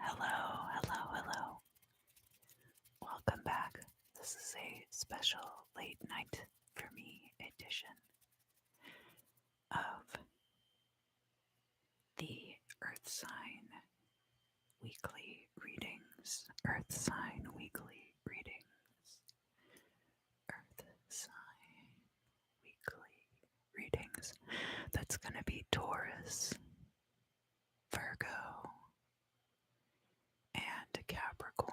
Hello. Welcome back. This is a special late night for me edition of the Earth Sign Weekly Readings. Earth Sign Weekly Readings. Earth Sign Weekly Readings. That's going to be Taurus, Virgo, and Capricorn.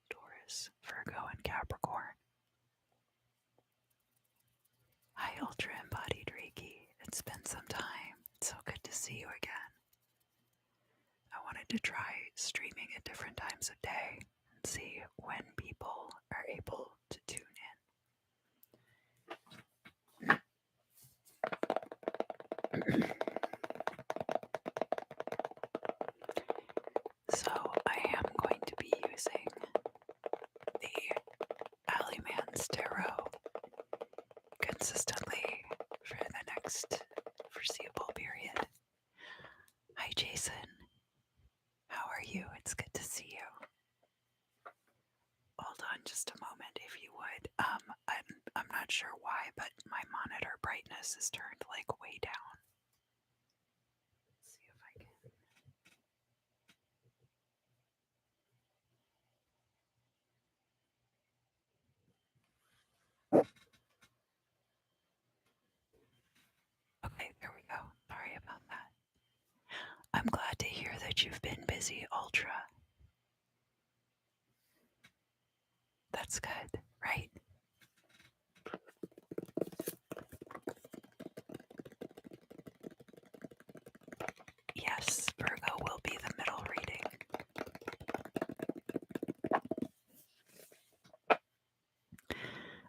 Taurus, Virgo, and Capricorn. Hi, Ultra Embodied Reiki. It's been some time. It's so good to see you again. I wanted to try streaming at different times of day and see when people are able to tune in. So I am going to be using the Alleyman's Tarot consistently for the next foreseeable period. Hi, Jason. How are you? It's good to see you. Hold on just a moment, if you would. I'm not sure why, but my monitor brightness is turned like way down. Let's see if I can. Okay, there we go. Sorry about that. I'm glad to hear that you've been busy, Ultra. That's good, right? Yes, Virgo will be the middle reading.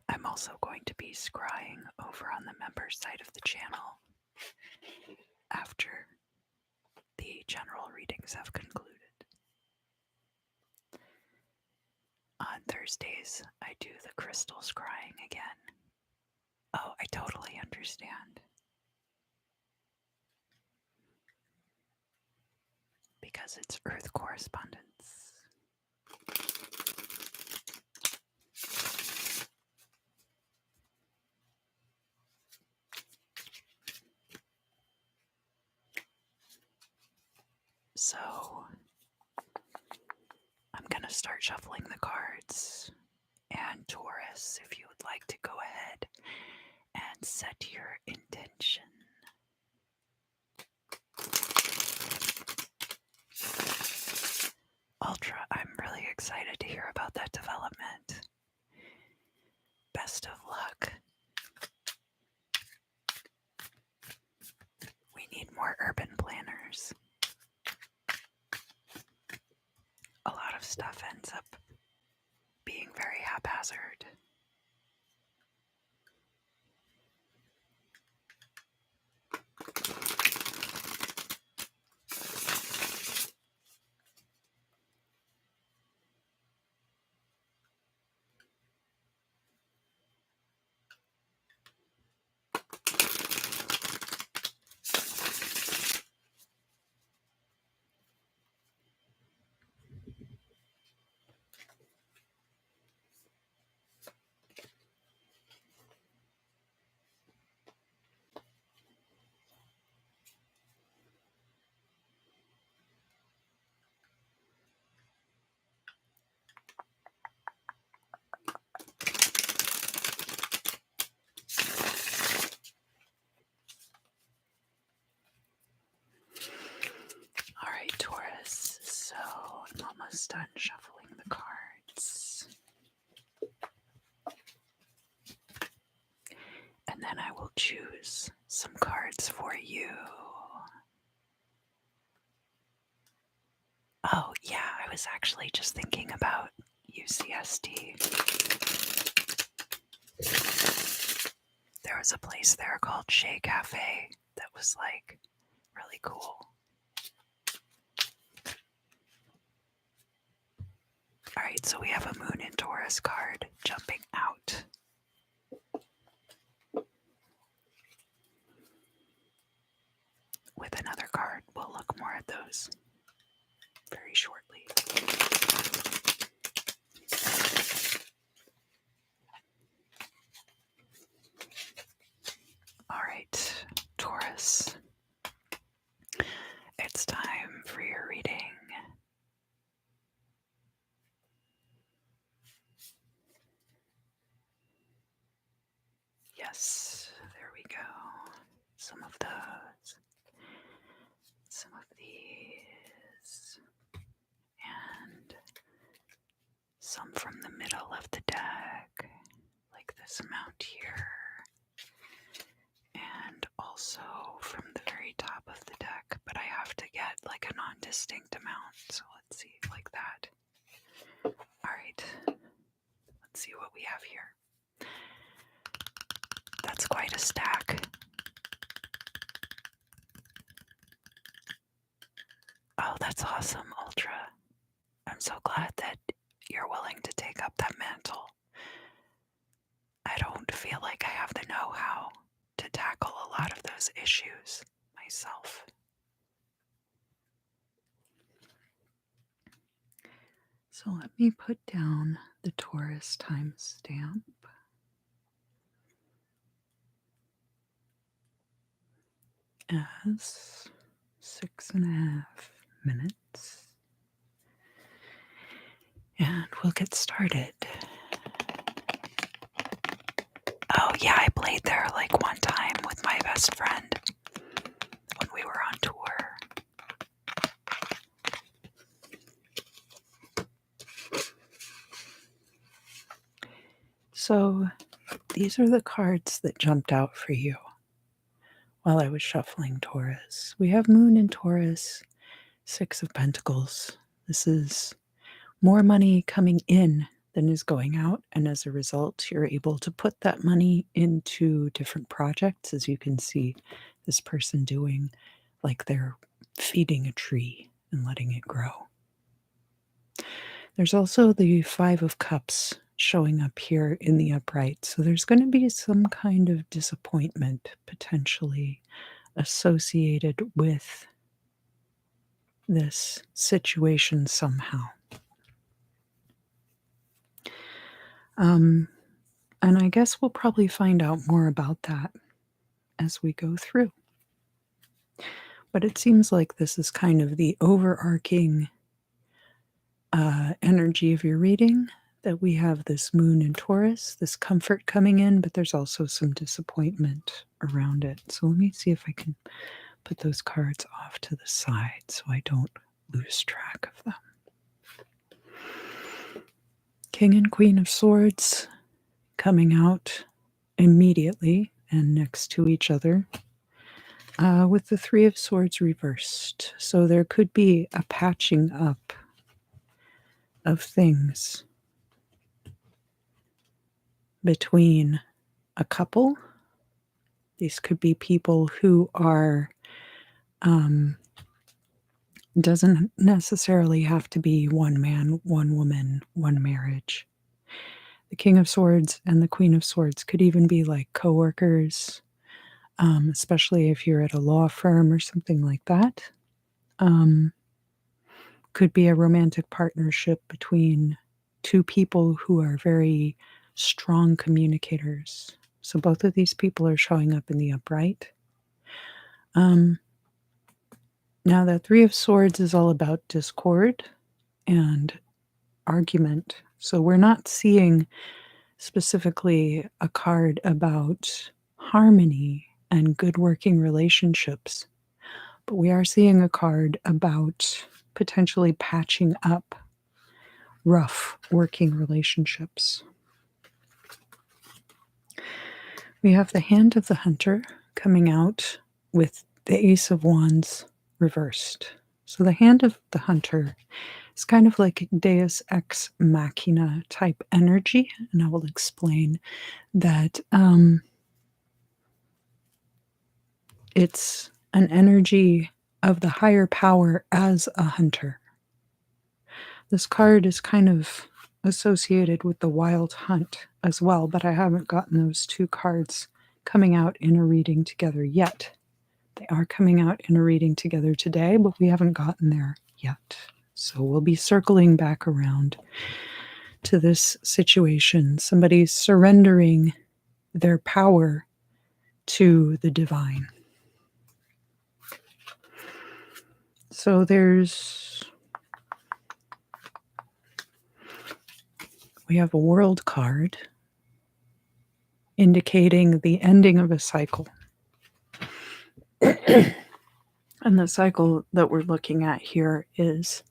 I'm also going to be scrying over on the members side of the channel after the general readings have concluded. On Thursdays, I do the crystal scrying again. Oh, I totally understand. Because it's Earth correspondence. So, I'm going to start shuffling the cards. And Taurus, if you would like to go ahead and set your intention. Ultra, I'm really excited to hear about that development. Best of luck. We need more urban planners. A lot of stuff ends up being very haphazard. Alright, Taurus, so I'm almost done shuffling the cards. And then I will choose some cards for you. Oh, yeah, I was actually just thinking about UCSD. There was a place there called Chez Cafe that was like really cool. Alright, so we have a Moon in Taurus card jumping out. With another card, we'll look more at those. very shortly. All right, Taurus. It's time for your reading. Yes, there we go. Some of those. Some of these. And some from the middle of the deck, like this amount here. And also from the very top of the deck, but I have to get like a non-distinct amount. So let's see, like that. All right, let's see what we have here. That's quite a stack. Oh, that's awesome, Ultra. I'm so glad that you're willing to take up that mantle. I don't feel like I have the know-how to tackle a lot of those issues myself. So let me put down the Taurus timestamp. As 6.5 minutes. And we'll get started. Oh yeah, I played there like one time with my best friend when we were on tour. So these are the cards that jumped out for you while I was shuffling Taurus. We have Moon in Taurus, 6 of Pentacles. This is more money coming in than is going out, and as a result, you're able to put that money into different projects, as you can see this person doing, like they're feeding a tree and letting it grow. There's also the 5 of Cups showing up here in the upright, so there's going to be some kind of disappointment potentially associated with this situation somehow. And I guess we'll probably find out more about that as we go through. But it seems like this is kind of the overarching energy of your reading, that we have this Moon in Taurus, this comfort coming in, but there's also some disappointment around it. So let me see if I can put those cards off to the side so I don't lose track of them. King and Queen of Swords coming out immediately and next to each other, with the 3 of Swords reversed. So there could be a patching up of things between a couple. These could be people who are, doesn't necessarily have to be one man, one woman, one marriage. The King of Swords and the Queen of Swords could even be like coworkers, especially if you're at a law firm or something like that. Could be a romantic partnership between 2 people who are very strong communicators. So both of these people are showing up in the upright. Now the 3 of Swords is all about discord and argument. So we're not seeing specifically a card about harmony and good working relationships, but we are seeing a card about potentially patching up rough working relationships. We have the Hand of the Hunter coming out with the Ace of Wands reversed. So the Hand of the Hunter is kind of like Deus Ex Machina type energy, and I will explain that it's an energy of the higher power as a hunter. This card is kind of associated with the Wild Hunt as well, but I haven't gotten those 2 cards coming out in a reading together yet. They are coming out in a reading together today, but we haven't gotten there yet. So we'll be circling back around to this situation. Somebody's surrendering their power to the divine. So we have a world card indicating the ending of a cycle. And the cycle that we're looking at here is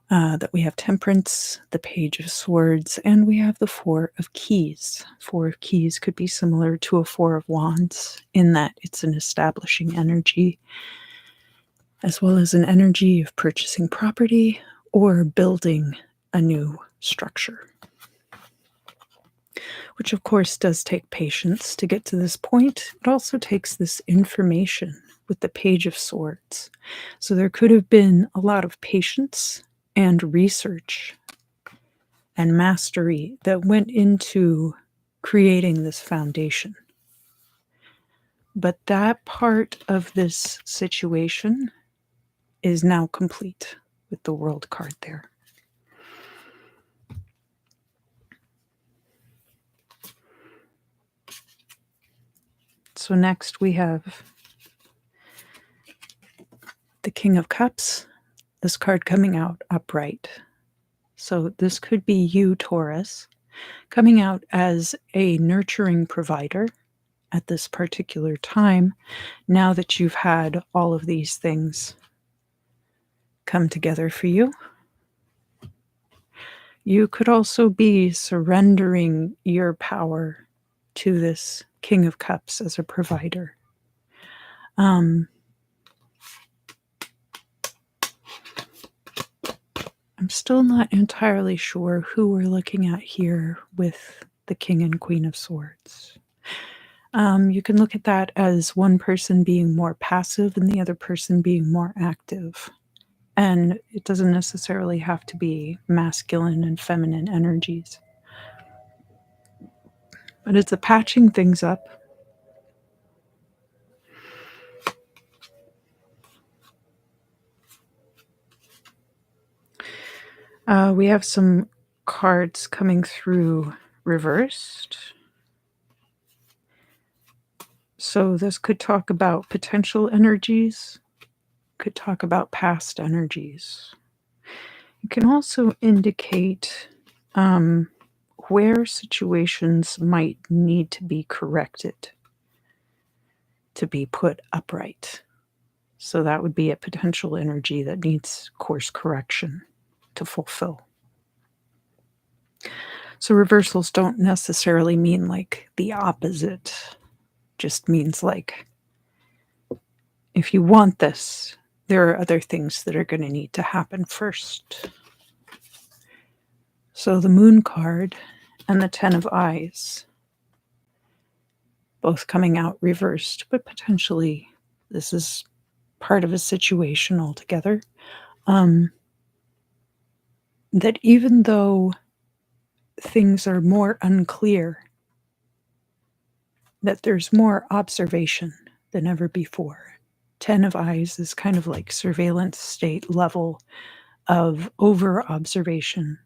that we have Temperance, the Page of Swords, and we have the Four of Keys. Four of Keys could be similar to a Four of Wands in that it's an establishing energy, as well as an energy of purchasing property or building a new structure. Which, of course, does take patience to get to this point. It also takes this information with the Page of Swords. So there could have been a lot of patience and research and mastery that went into creating this foundation. But that part of this situation is now complete with the World card there. So next we have the King of Cups, this card coming out upright. So this could be you, Taurus, coming out as a nurturing provider at this particular time, now that you've had all of these things come together for you. You could also be surrendering your power to this King of Cups as a provider. I'm still not entirely sure who we're looking at here with the King and Queen of Swords. You can look at that as one person being more passive and the other person being more active. And it doesn't necessarily have to be masculine and feminine energies. But it's a patching things up. We have some cards coming through reversed. So this could talk about potential energies, could talk about past energies. It can also indicate where situations might need to be corrected to be put upright. So that would be a potential energy that needs course correction to fulfill. So reversals don't necessarily mean like the opposite, just means like if you want this, there are other things that are going to need to happen first. So the Moon card and the Ten of Eyes, both coming out reversed, but potentially this is part of a situation altogether. That even though things are more unclear, that there's more observation than ever before. Ten of Eyes is kind of like surveillance state level of over-observation,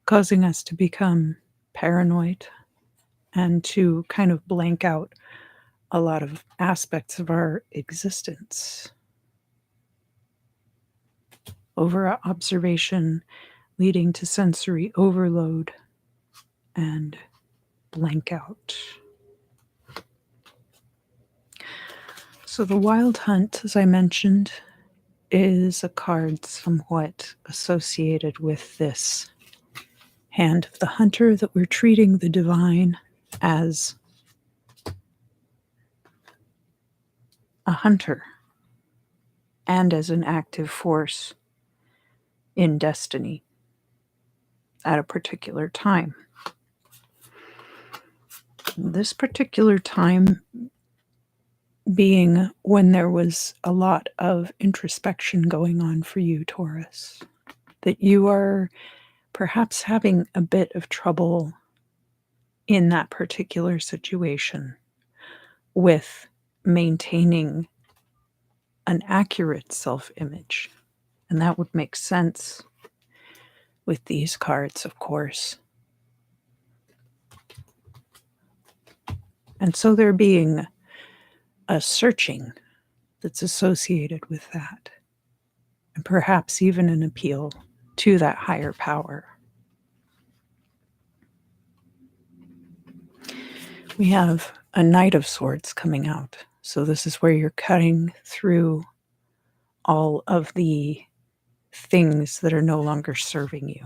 causing us to become paranoid and to kind of blank out a lot of aspects of our existence. Over-observation leading to sensory overload and blank out. So the Wild Hunt, as I mentioned, is a card somewhat associated with this Hand of the Hunter, that we're treating the divine as a hunter and as an active force in destiny at a particular time. This particular time being when there was a lot of introspection going on for you, Taurus, that you are perhaps having a bit of trouble in that particular situation with maintaining an accurate self-image And that would make sense with these cards, of course. And so there being a searching that's associated with that, and perhaps even an appeal to that higher power. We have a Knight of Swords coming out. So this is where you're cutting through all of the things that are no longer serving you,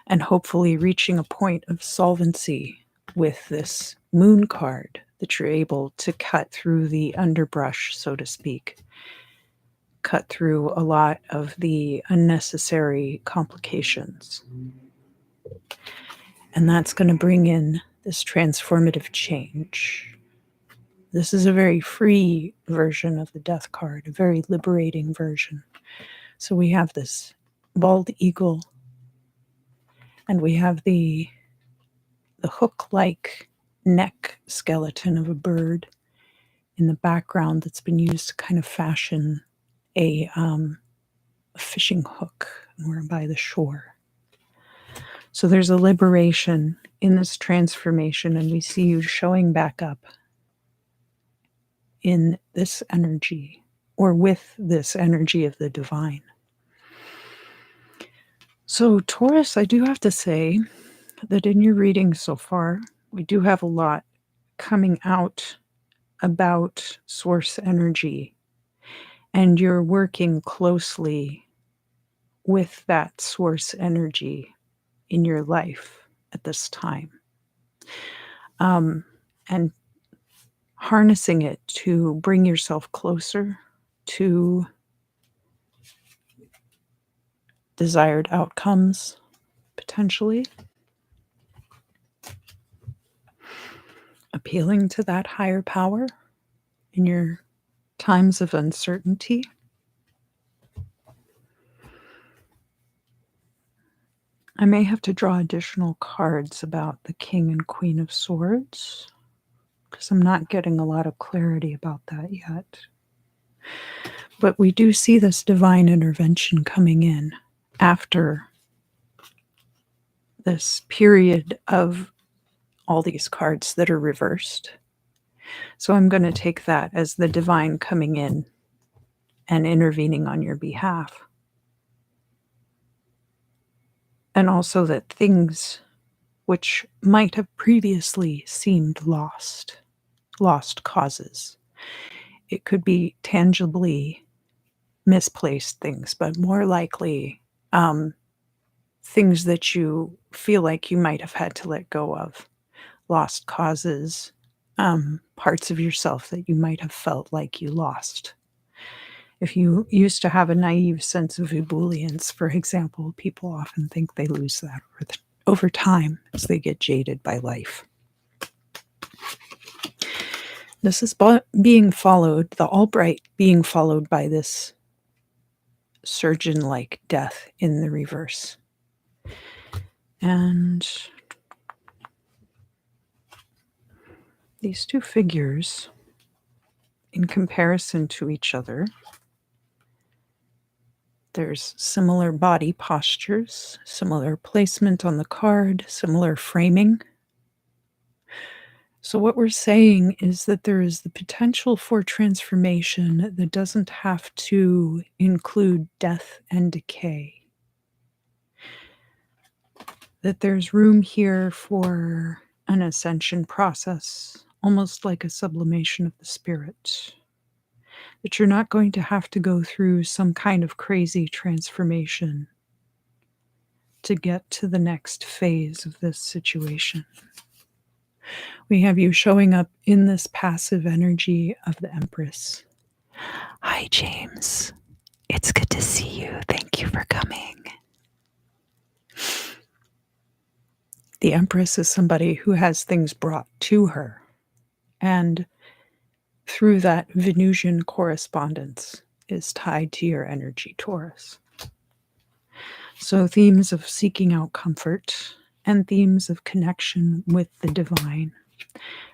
and hopefully reaching a point of solvency with this Moon card, that you're able to cut through the underbrush, so to speak, cut through a lot of the unnecessary complications. And that's going to bring in this transformative change. This is a very free version of the Death card, a very liberating version. So we have this bald eagle, and we have the hook-like neck skeleton of a bird in the background that's been used to kind of fashion a fishing hook. We're by the shore. So there's a liberation in this transformation, and we see you showing back up in this energy, or with this energy of the divine. So Taurus, I do have to say that in your reading so far, we do have a lot coming out about source energy, and you're working closely with that source energy in your life at this time, and harnessing it to bring yourself closer to desired outcomes, potentially appealing to that higher power in your times of uncertainty. I may have to draw additional cards about the King and Queen of Swords, because I'm not getting a lot of clarity about that yet. But we do see this divine intervention coming in after this period of all these cards that are reversed. So I'm going to take that as the divine coming in and intervening on your behalf. And also that things which might have previously seemed lost causes. It could be tangibly misplaced things, but more likely things that you feel like you might have had to let go of. Lost causes, parts of yourself that you might have felt like you lost. If you used to have a naive sense of ebullience, for example, people often think they lose that over time as they get jaded by life. This is being followed, the Albright being followed by this surgeon-like death in the reverse. And these two figures, in comparison to each other, there's similar body postures, similar placement on the card, similar framing. So what we're saying is that there is the potential for transformation that doesn't have to include death and decay. That there's room here for an ascension process, almost like a sublimation of the spirit. That you're not going to have to go through some kind of crazy transformation to get to the next phase of this situation. We have you showing up in this passive energy of the Empress. Hi, James. It's good to see you. Thank you for coming. The Empress is somebody who has things brought to her, and through that Venusian correspondence is tied to your energy, Taurus. So themes of seeking out comfort and themes of connection with the divine,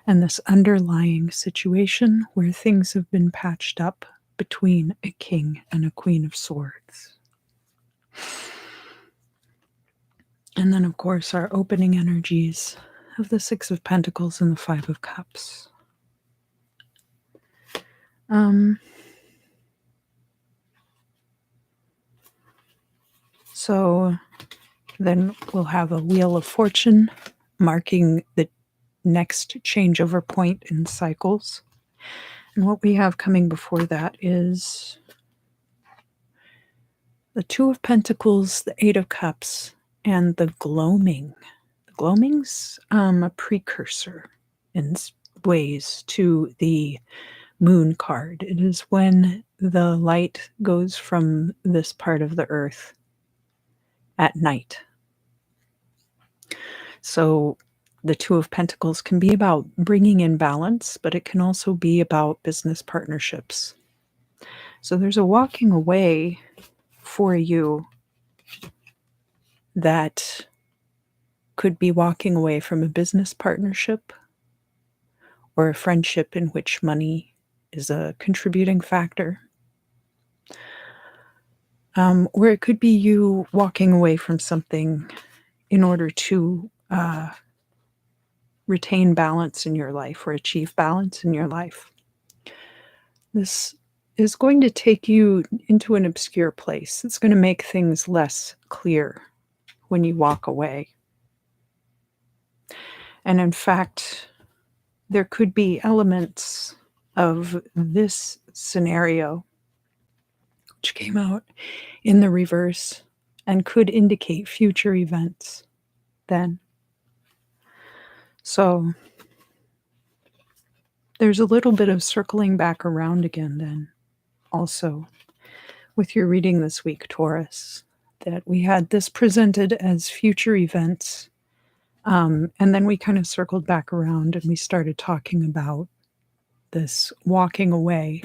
and this underlying situation where things have been patched up between a king and a queen of swords. And then, of course, our opening energies of the Six of Pentacles and the Five of Cups. So then we'll have a Wheel of Fortune marking the next changeover point in cycles. And what we have coming before that is the Two of Pentacles, the Eight of Cups, and the Gloaming. The Gloaming's a precursor in ways to the Moon card. It is when the light goes from this part of the earth at night. So the Two of Pentacles can be about bringing in balance, but it can also be about business partnerships. So there's a walking away for you that could be walking away from a business partnership or a friendship in which money is a contributing factor. Or it could be you walking away from something in order to retain balance in your life or achieve balance in your life. This is going to take you into an obscure place. It's going to make things less clear when you walk away. And in fact, there could be elements of this scenario which came out in the reverse and could indicate future events then. So there's a little bit of circling back around again then also with your reading this week, Taurus, that we had this presented as future events. And then we kind of circled back around and we started talking about this walking away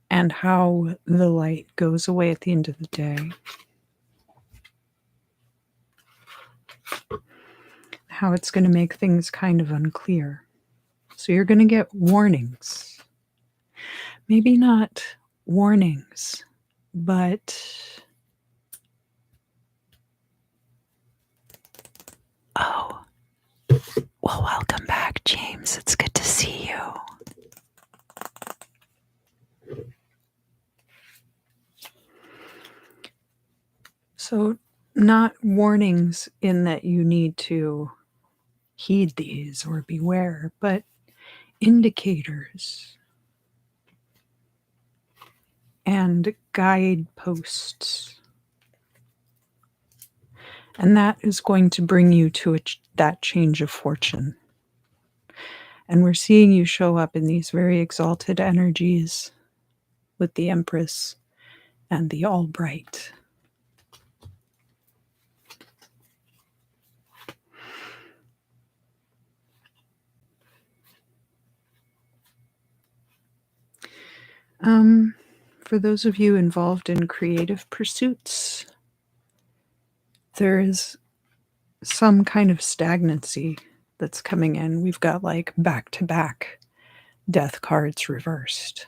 and how the light goes away at the end of the day. How it's going to make things kind of unclear. So you're going to get warnings. Maybe not warnings, but oh, well, welcome back, James. It's good to see you. So not warnings in that you need to heed these or beware, but indicators and guideposts. And that is going to bring you to that change of fortune. And we're seeing you show up in these very exalted energies with the Empress and the Albright. For those of you involved in creative pursuits, there is some kind of stagnancy that's coming in. We've got like back-to-back death cards reversed.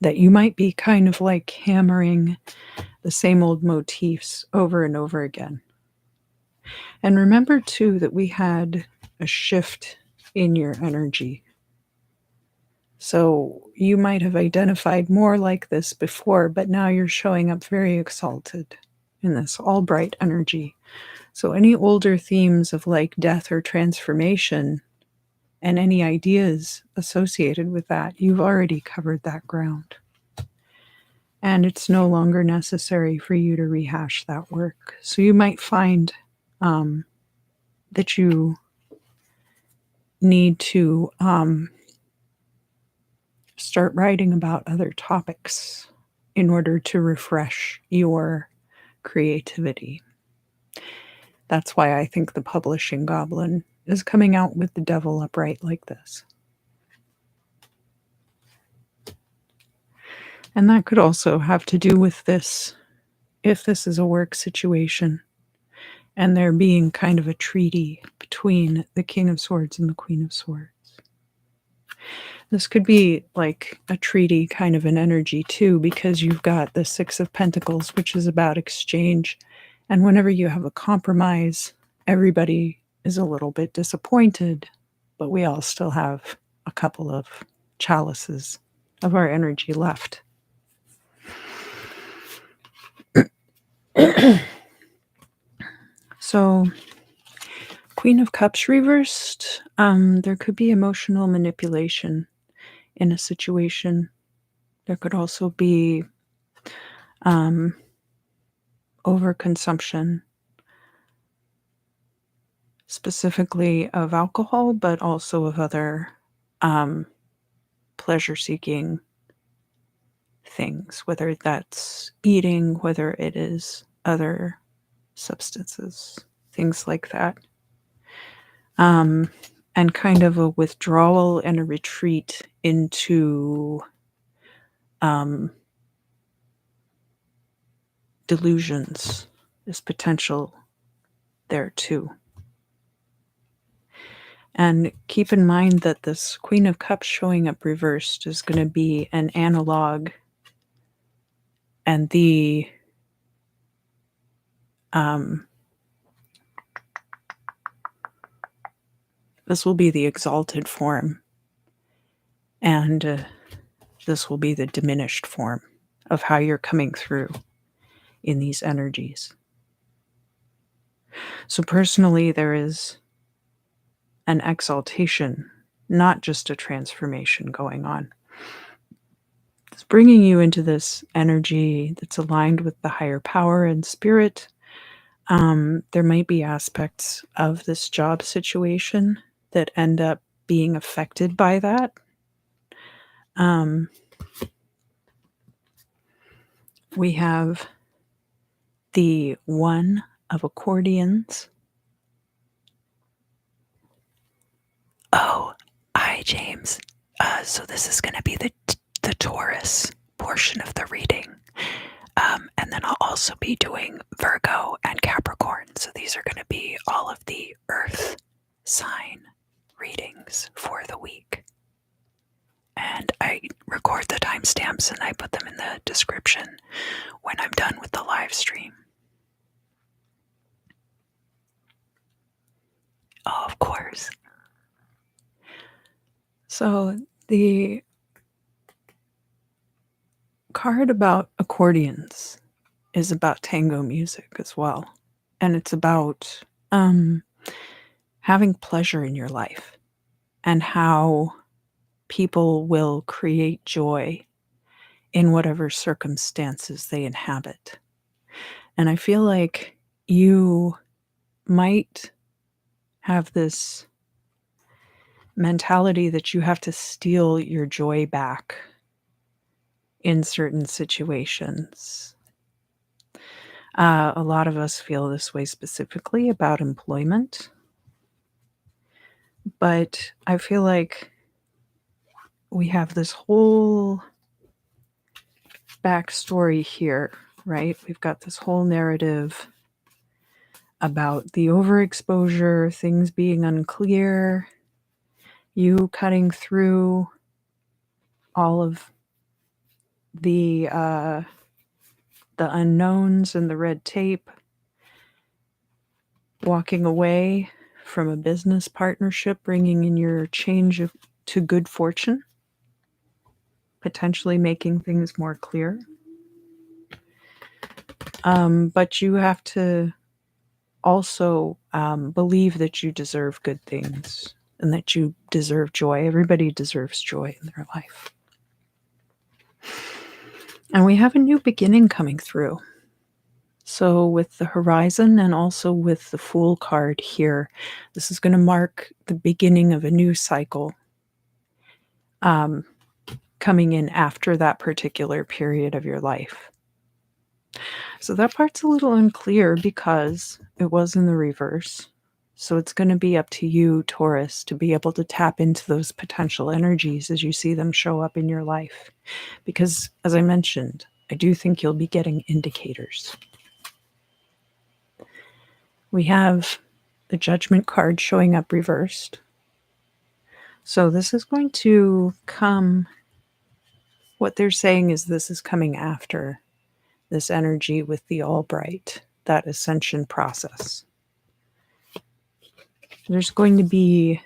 That you might be kind of like hammering the same old motifs over and over again. And remember too that we had a shift in your energy. So you might have identified more like this before, but now you're showing up very exalted in this Albright energy. So any older themes of like death or transformation and any ideas associated with that, you've already covered that ground. And it's no longer necessary for you to rehash that work. So you might find that you need to start writing about other topics in order to refresh your creativity. That's why I think the publishing goblin is coming out with the devil upright like this. And that could also have to do with this, if this is a work situation, and there being kind of a treaty between the King of Swords and the Queen of Swords. This could be like a treaty kind of an energy too, because you've got the Six of Pentacles, which is about exchange. And whenever you have a compromise, everybody is a little bit disappointed, but we all still have a couple of chalices of our energy left. So, Queen of Cups reversed, there could be emotional manipulation in a situation. There could also be overconsumption, specifically of alcohol, but also of other pleasure-seeking things, whether that's eating, whether it is other substances, things like that. And kind of a withdrawal and a retreat into delusions is potential there too. And keep in mind that this Queen of Cups showing up reversed is going to be an analog, and the this will be the exalted form, and this will be the diminished form of how you're coming through in these energies. So personally, there is an exaltation, not just a transformation going on. It's bringing you into this energy that's aligned with the higher power and spirit. There might be aspects of this job situation that end up being affected by that. We have the One of Accordions. Oh, hi, James. So this is going to be the Taurus portion of the reading. And then I'll also be doing Virgo and Capricorn. So these are going to be all of the Earth sign readings for the week. And I record the timestamps and I put them in the description when I'm done with the live stream. Oh, of course. So the card about accordions is about tango music as well. And it's about having pleasure in your life and how people will create joy in whatever circumstances they inhabit. And I feel like you might have this mentality that you have to steal your joy back in certain situations. A lot of us feel this way specifically about employment, but I feel like we have this whole backstory here, right? We've got this whole narrative about the overexposure, things being unclear, you cutting through all of the unknowns and the red tape, walking away from a business partnership, bringing in your change to good fortune, potentially making things more clear. But you have to also believe that you deserve good things and that you deserve joy. Everybody deserves joy in their life. And we have a new beginning coming through. So with the horizon and also with the Fool card here, this is going to mark the beginning of a new cycle coming in after that particular period of your life. So that part's a little unclear because it was in the reverse. So it's going to be up to you, Taurus, to be able to tap into those potential energies as you see them show up in your life. Because, as I mentioned, I do think you'll be getting indicators. We have the Judgment card showing up reversed. So this is going to come, what they're saying is this is coming after this energy with the Albright, that ascension process. There's going to be,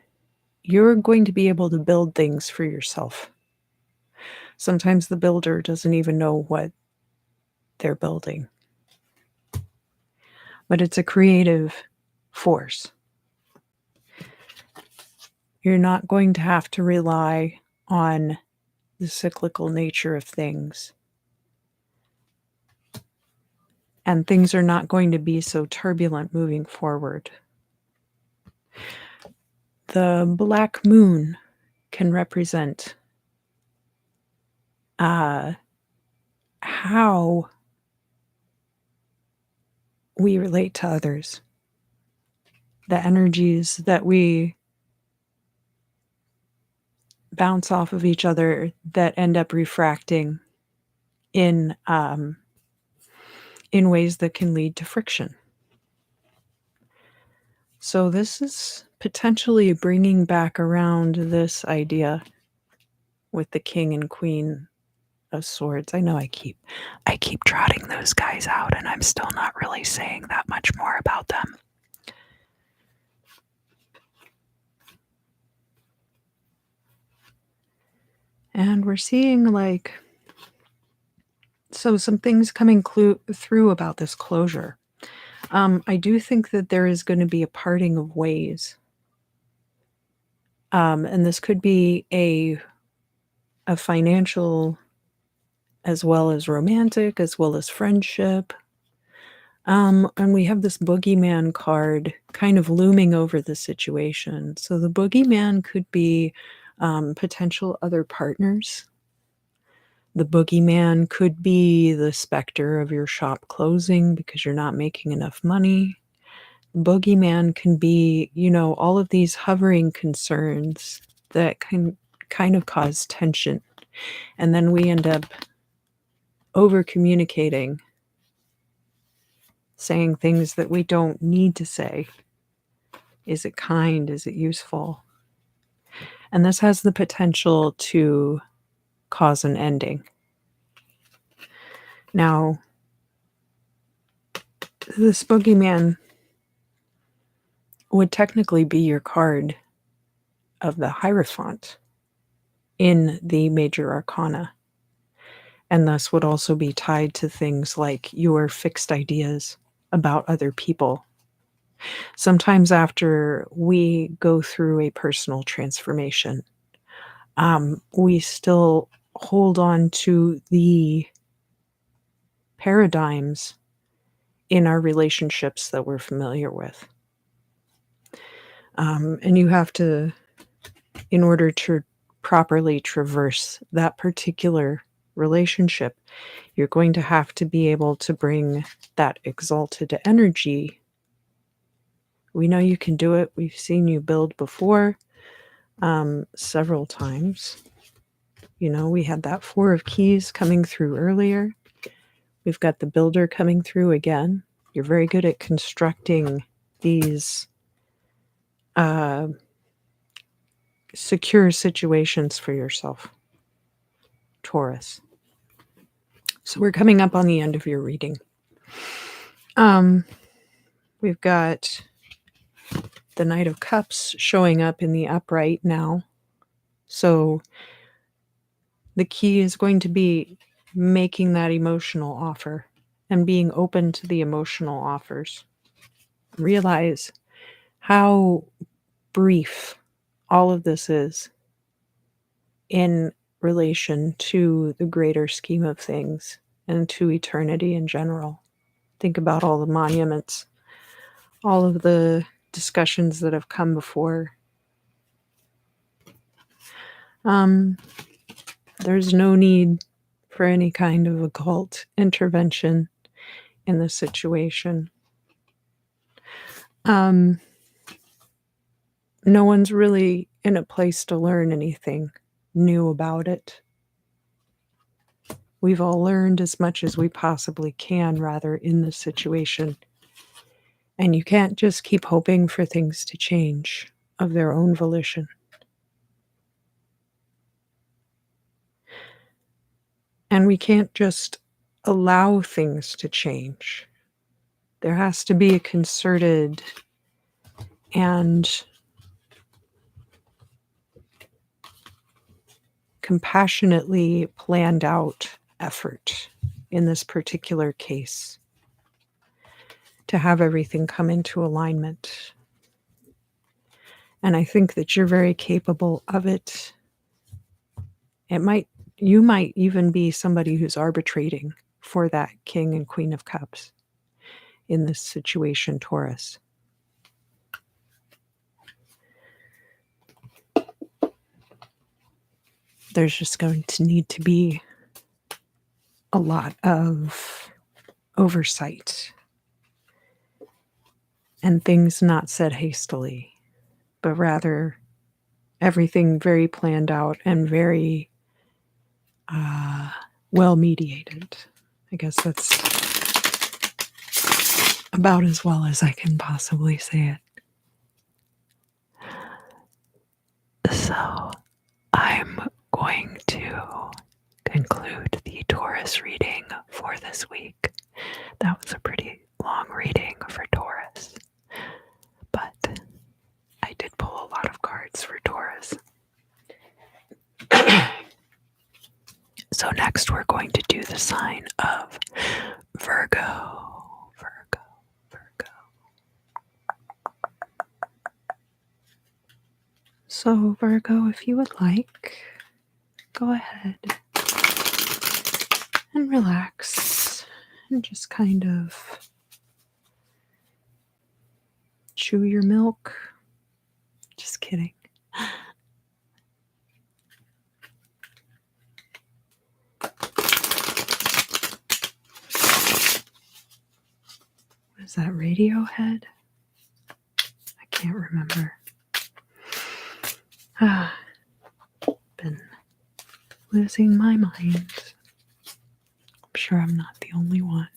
you're going to be able to build things for yourself. Sometimes the builder doesn't even know what they're building, but it's a creative force. You're not going to have to rely on the cyclical nature of things. And things are not going to be so turbulent moving forward. The black moon can represent how we relate to others, the energies that we bounce off of each other that end up refracting in ways that can lead to friction. So this is potentially bringing back around this idea with the king and queen of swords. I know I keep trotting those guys out, and I'm still not really saying that much more about them. And we're seeing so some things coming through about this closure. I do think that there is going to be a parting of ways. And this could be a financial as well as romantic, as well as friendship. And we have this boogeyman card kind of looming over the situation. So the boogeyman could be potential other partners. The boogeyman could be the specter of your shop closing because you're not making enough money. Boogeyman can be, all of these hovering concerns that can kind of cause tension. And then we end up over communicating, saying things that we don't need to say. Is it kind? Is it useful? And this has the potential to cause an ending. Now, this boogeyman would technically be your card of the Hierophant in the major arcana, and thus would also be tied to things like your fixed ideas about other people. Sometimes after we go through a personal transformation, we still hold on to the paradigms in our relationships that we're familiar with. And you have to, in order to properly traverse that particular relationship, you're going to have to be able to bring that exalted energy. We know you can do it. We've seen you build before, several times. We had that 4 of keys coming through earlier. We've got the builder coming through again. You're very good at constructing these secure situations for yourself, Taurus. So we're coming up on the end of your reading. We've got the Knight of Cups showing up in the upright now. So the key is going to be making that emotional offer and being open to the emotional offers. Realize how brief all of this is in relation to the greater scheme of things and to eternity in general. Think about all the monuments, all of the discussions that have come before. There's no need for any kind of occult intervention in this situation. No one's really in a place to learn anything new about it. We've all learned as much as we possibly can, rather, in this situation. And you can't just keep hoping for things to change of their own volition. And we can't just allow things to change. There has to be a concerted and compassionately planned out effort in this particular case to have everything come into alignment. And I think that you're very capable of it. You might even be somebody who's arbitrating for that King and Queen of Cups in this situation, Taurus. There's just going to need to be a lot of oversight and things not said hastily, but rather everything very planned out and very well mediated. I guess that's about as well as I can possibly say it. So I'm going to conclude the Taurus reading for this week. That was a pretty long reading for Taurus, but I did pull a lot of cards for Taurus. So next we're going to do the sign of Virgo. So Virgo, if you would like, go ahead and relax and just kind of chew your milk. Just kidding. Was that Radiohead? I can't remember. Been losing my mind. I'm sure I'm not the only one.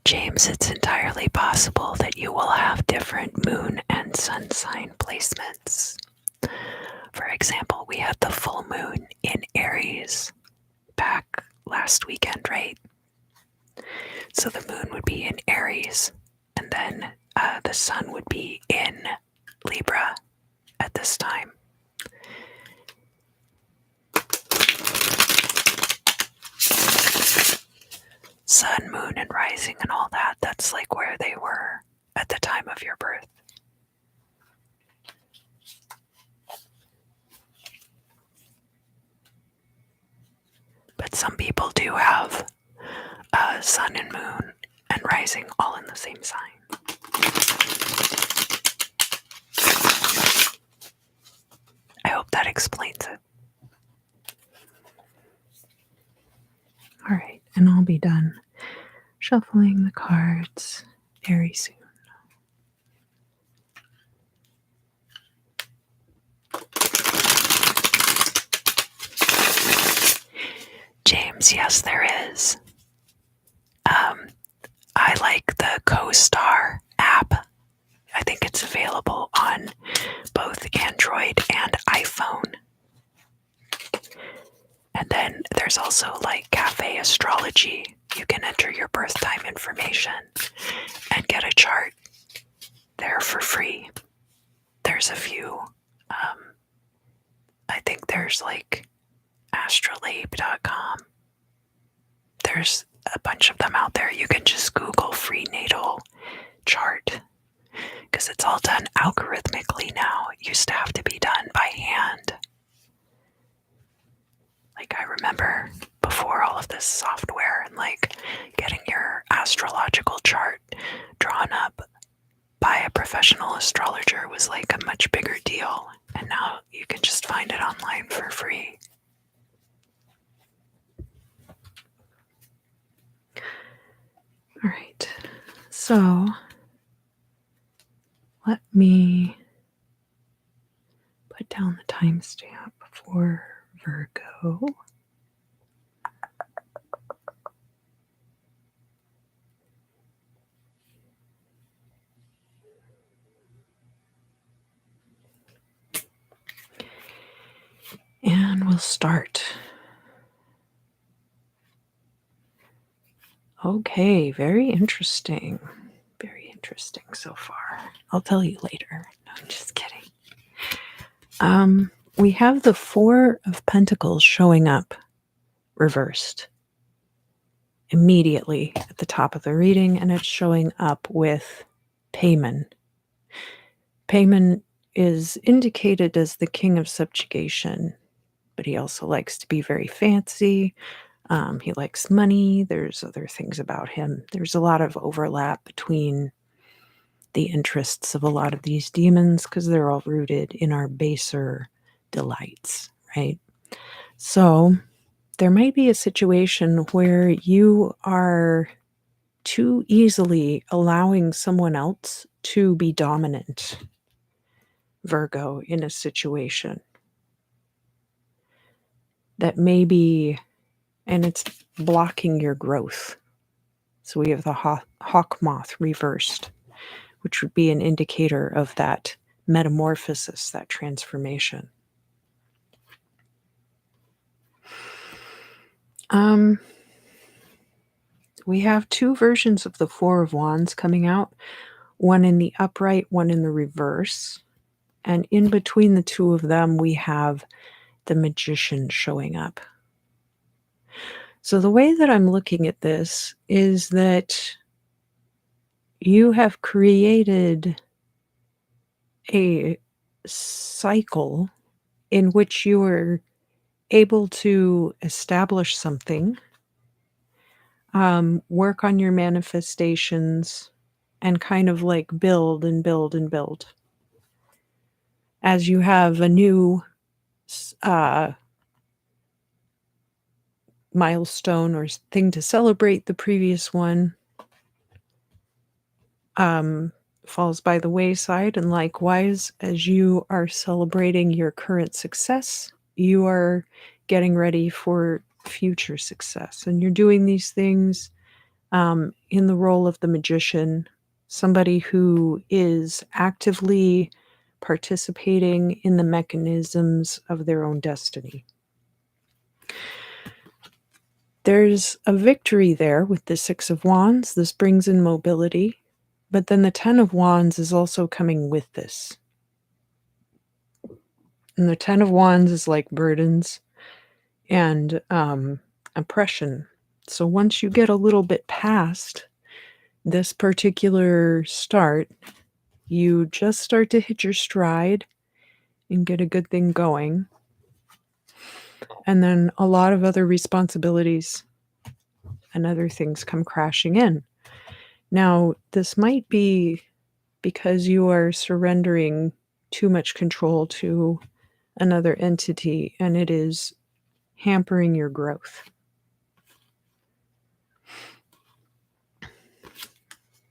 James, it's entirely possible that you will have different moon and sun sign placements. For example, we had the full moon in Aries back last weekend, right? So the moon would be in Aries, and then the sun would be in Libra at this time. Sun, moon, and rising and all that, that's like where they were at the time of your birth. But some people do have sun and moon and rising all in the same sign. I hope that explains it. All right, and I'll be done shuffling the cards very soon. James, yes, there is. I like the CoStar app. I think it's available on both Android and iPhone. And then there's also like Cafe Astrology. You can enter your birth time information and get a chart there for free. There's a few. I think there's like astrolabe.com. There's a bunch of them out there. You can just Google free natal chart because it's all done algorithmically now. It used to have to be done by hand. Like I remember before all of this software and like getting your astrological chart drawn up by a professional astrologer was like a much bigger deal. And now you can just find it online for free. All right, so So let me put down the timestamp for Virgo. And we'll start. Okay, very interesting. Very interesting so far. I'll tell you later. No, I'm just kidding. We have the Four of Pentacles showing up reversed immediately at the top of the reading, and it's showing up with Payman. Payman is indicated as the king of subjugation, but he also likes to be very fancy. He likes money. There's other things about him. There's a lot of overlap between the interests of a lot of these demons because they're all rooted in our baser delights, right? So there might be a situation where you are too easily allowing someone else to be dominant, Virgo, in a situation that may be, and it's blocking your growth. So we have the hawk moth reversed, which would be an indicator of that metamorphosis, that transformation. We have two versions of the Four of Wands coming out, one in the upright, one in the reverse. And in between the two of them, we have the Magician showing up. So the way that I'm looking at this is that you have created a cycle in which you are able to establish something, work on your manifestations, and kind of like build and build and build. As you have a new milestone or thing to celebrate, the previous one falls by the wayside. And likewise, as you are celebrating your current success, you are getting ready for future success. And you're doing these things in the role of the magician, somebody who is actively participating in the mechanisms of their own destiny. There's a victory there with the Six of Wands. This brings in mobility. But then the Ten of Wands is also coming with this. And the Ten of Wands is like burdens and oppression. So once you get a little bit past this particular start, you just start to hit your stride and get a good thing going. And then a lot of other responsibilities and other things come crashing in. Now, this might be because you are surrendering too much control to another entity, and it is hampering your growth.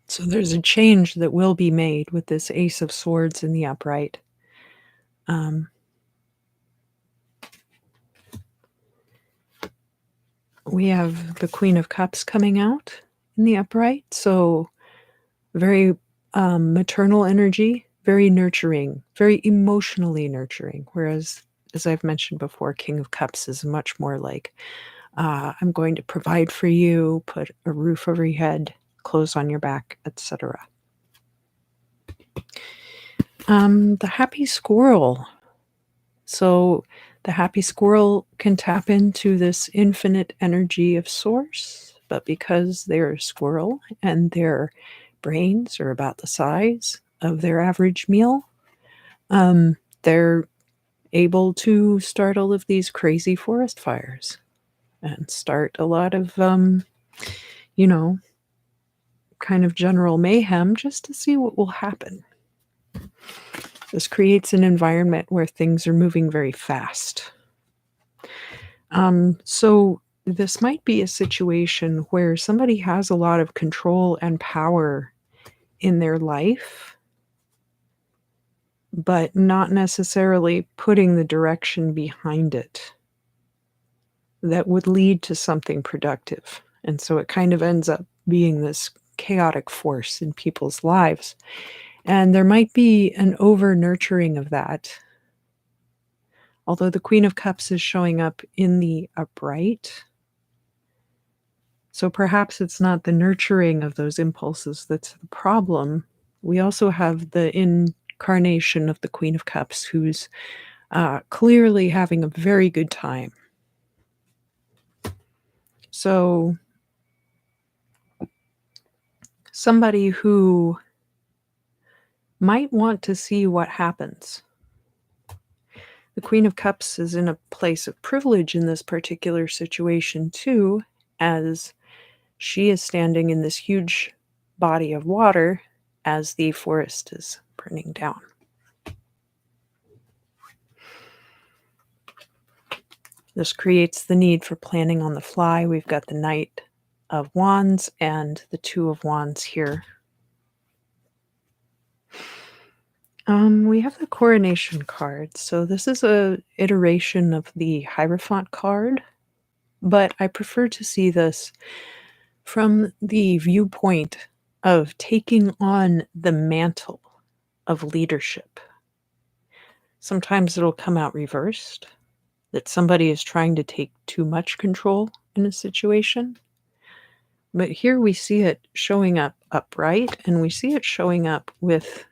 So there's a change that will be made with this Ace of Swords in the upright. We have the Queen of Cups coming out in the upright. So very maternal energy, very nurturing, very emotionally nurturing. Whereas, as I've mentioned before, King of Cups is much more like, I'm going to provide for you, put a roof over your head, clothes on your back, etc. The happy squirrel. So the happy squirrel can tap into this infinite energy of source, but because they're a squirrel and their brains are about the size of their average meal, they're able to start all of these crazy forest fires and start a lot of, kind of general mayhem just to see what will happen. This creates an environment where things are moving very fast. So this might be a situation where somebody has a lot of control and power in their life, but not necessarily putting the direction behind it that would lead to something productive. And so it kind of ends up being this chaotic force in people's lives. And there might be an over nurturing of that. Although the Queen of Cups is showing up in the upright. So perhaps it's not the nurturing of those impulses that's the problem. We also have the incarnation of the Queen of Cups, who's clearly having a very good time. So somebody who might want to see what happens. The Queen of Cups is in a place of privilege in this particular situation too, as she is standing in this huge body of water as the forest is burning down. This creates the need for planning on the fly. We've got the Knight of Wands and the Two of Wands here. We have the Coronation card. So this is a iteration of the Hierophant card, but I prefer to see this from the viewpoint of taking on the mantle of leadership. Sometimes it'll come out reversed, that somebody is trying to take too much control in a situation. But here we see it showing up upright, and we see it showing up with,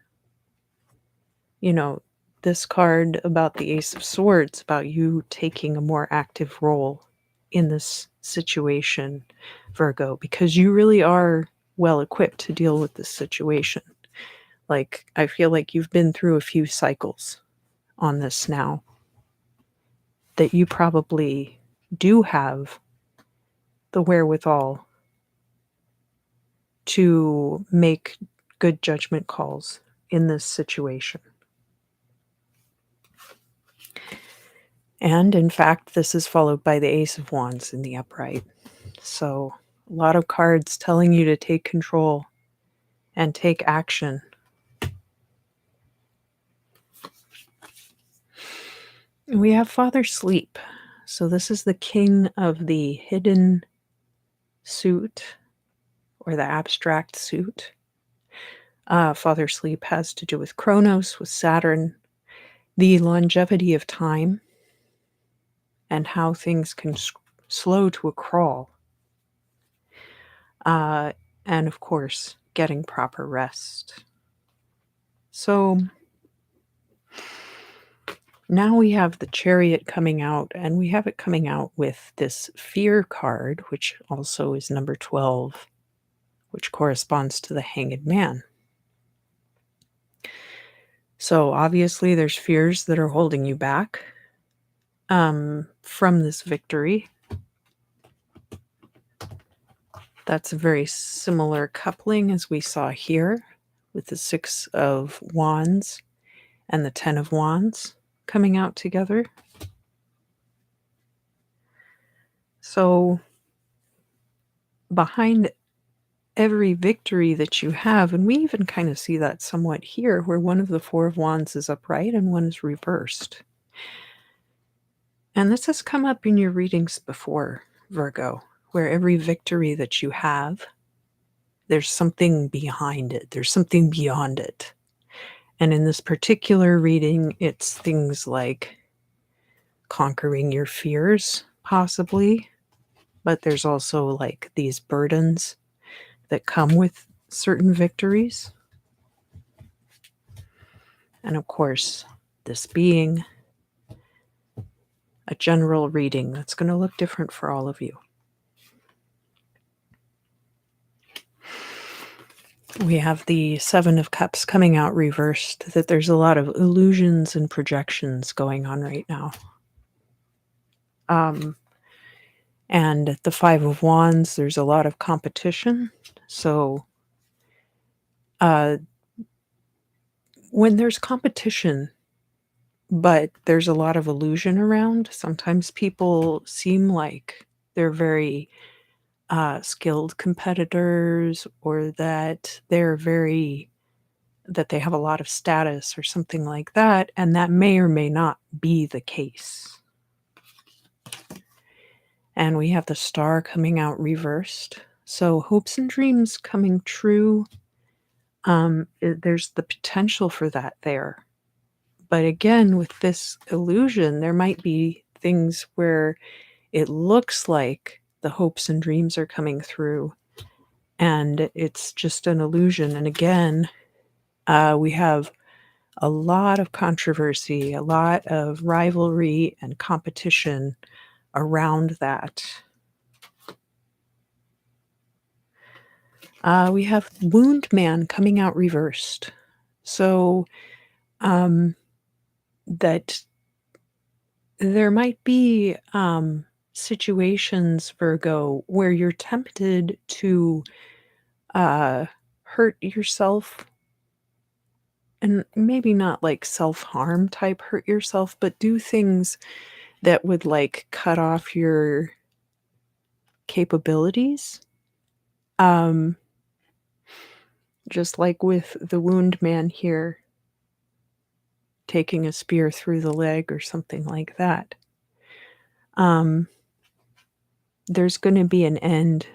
this card about the Ace of Swords, about you taking a more active role in this situation, Virgo, because you really are well equipped to deal with this situation. Like, I feel like you've been through a few cycles on this now, that you probably do have the wherewithal to make good judgment calls in this situation. And in fact, this is followed by the Ace of Wands in the upright. So a lot of cards telling you to take control and take action. We have Father Sleep. So this is the king of the hidden suit, or the abstract suit. Father Sleep has to do with Chronos, with Saturn, the longevity of time, and how things can slow to a crawl. And of course, getting proper rest. So now we have the Chariot coming out, and we have it coming out with this Fear card, which also is number 12, which corresponds to the Hanged Man. So obviously there's fears that are holding you back from this victory. That's a very similar coupling as we saw here with the Six of Wands and the Ten of Wands coming out together. So behind every victory that you have, and we even kind of see that somewhat here, where one of the Four of Wands is upright and one is reversed. And this has come up in your readings before, Virgo, where every victory that you have, there's something behind it. There's something beyond it. And in this particular reading, it's things like conquering your fears, possibly, but there's also like these burdens that come with certain victories. And of course, this being a general reading that's going to look different for all of you. We have the Seven of Cups coming out reversed, that there's a lot of illusions and projections going on right now. And the Five of Wands, there's a lot of competition. So when there's competition, but there's a lot of illusion around, sometimes people seem like they're very skilled competitors, or that that they have a lot of status or something like that, and that may or may not be the case. And we have the star coming out reversed. So hopes and dreams coming true. There's the potential for that there. But again, with this illusion, there might be things where it looks like the hopes and dreams are coming through, and it's just an illusion. And again, we have a lot of controversy, a lot of rivalry and competition around that. We have Wound Man coming out reversed. So that there might be situations, Virgo, where you're tempted to hurt yourself, and maybe not like self-harm type hurt yourself, but do things that would like cut off your capabilities. Just like with the Wound Man here, taking a spear through the leg or something like that. There's going to be an end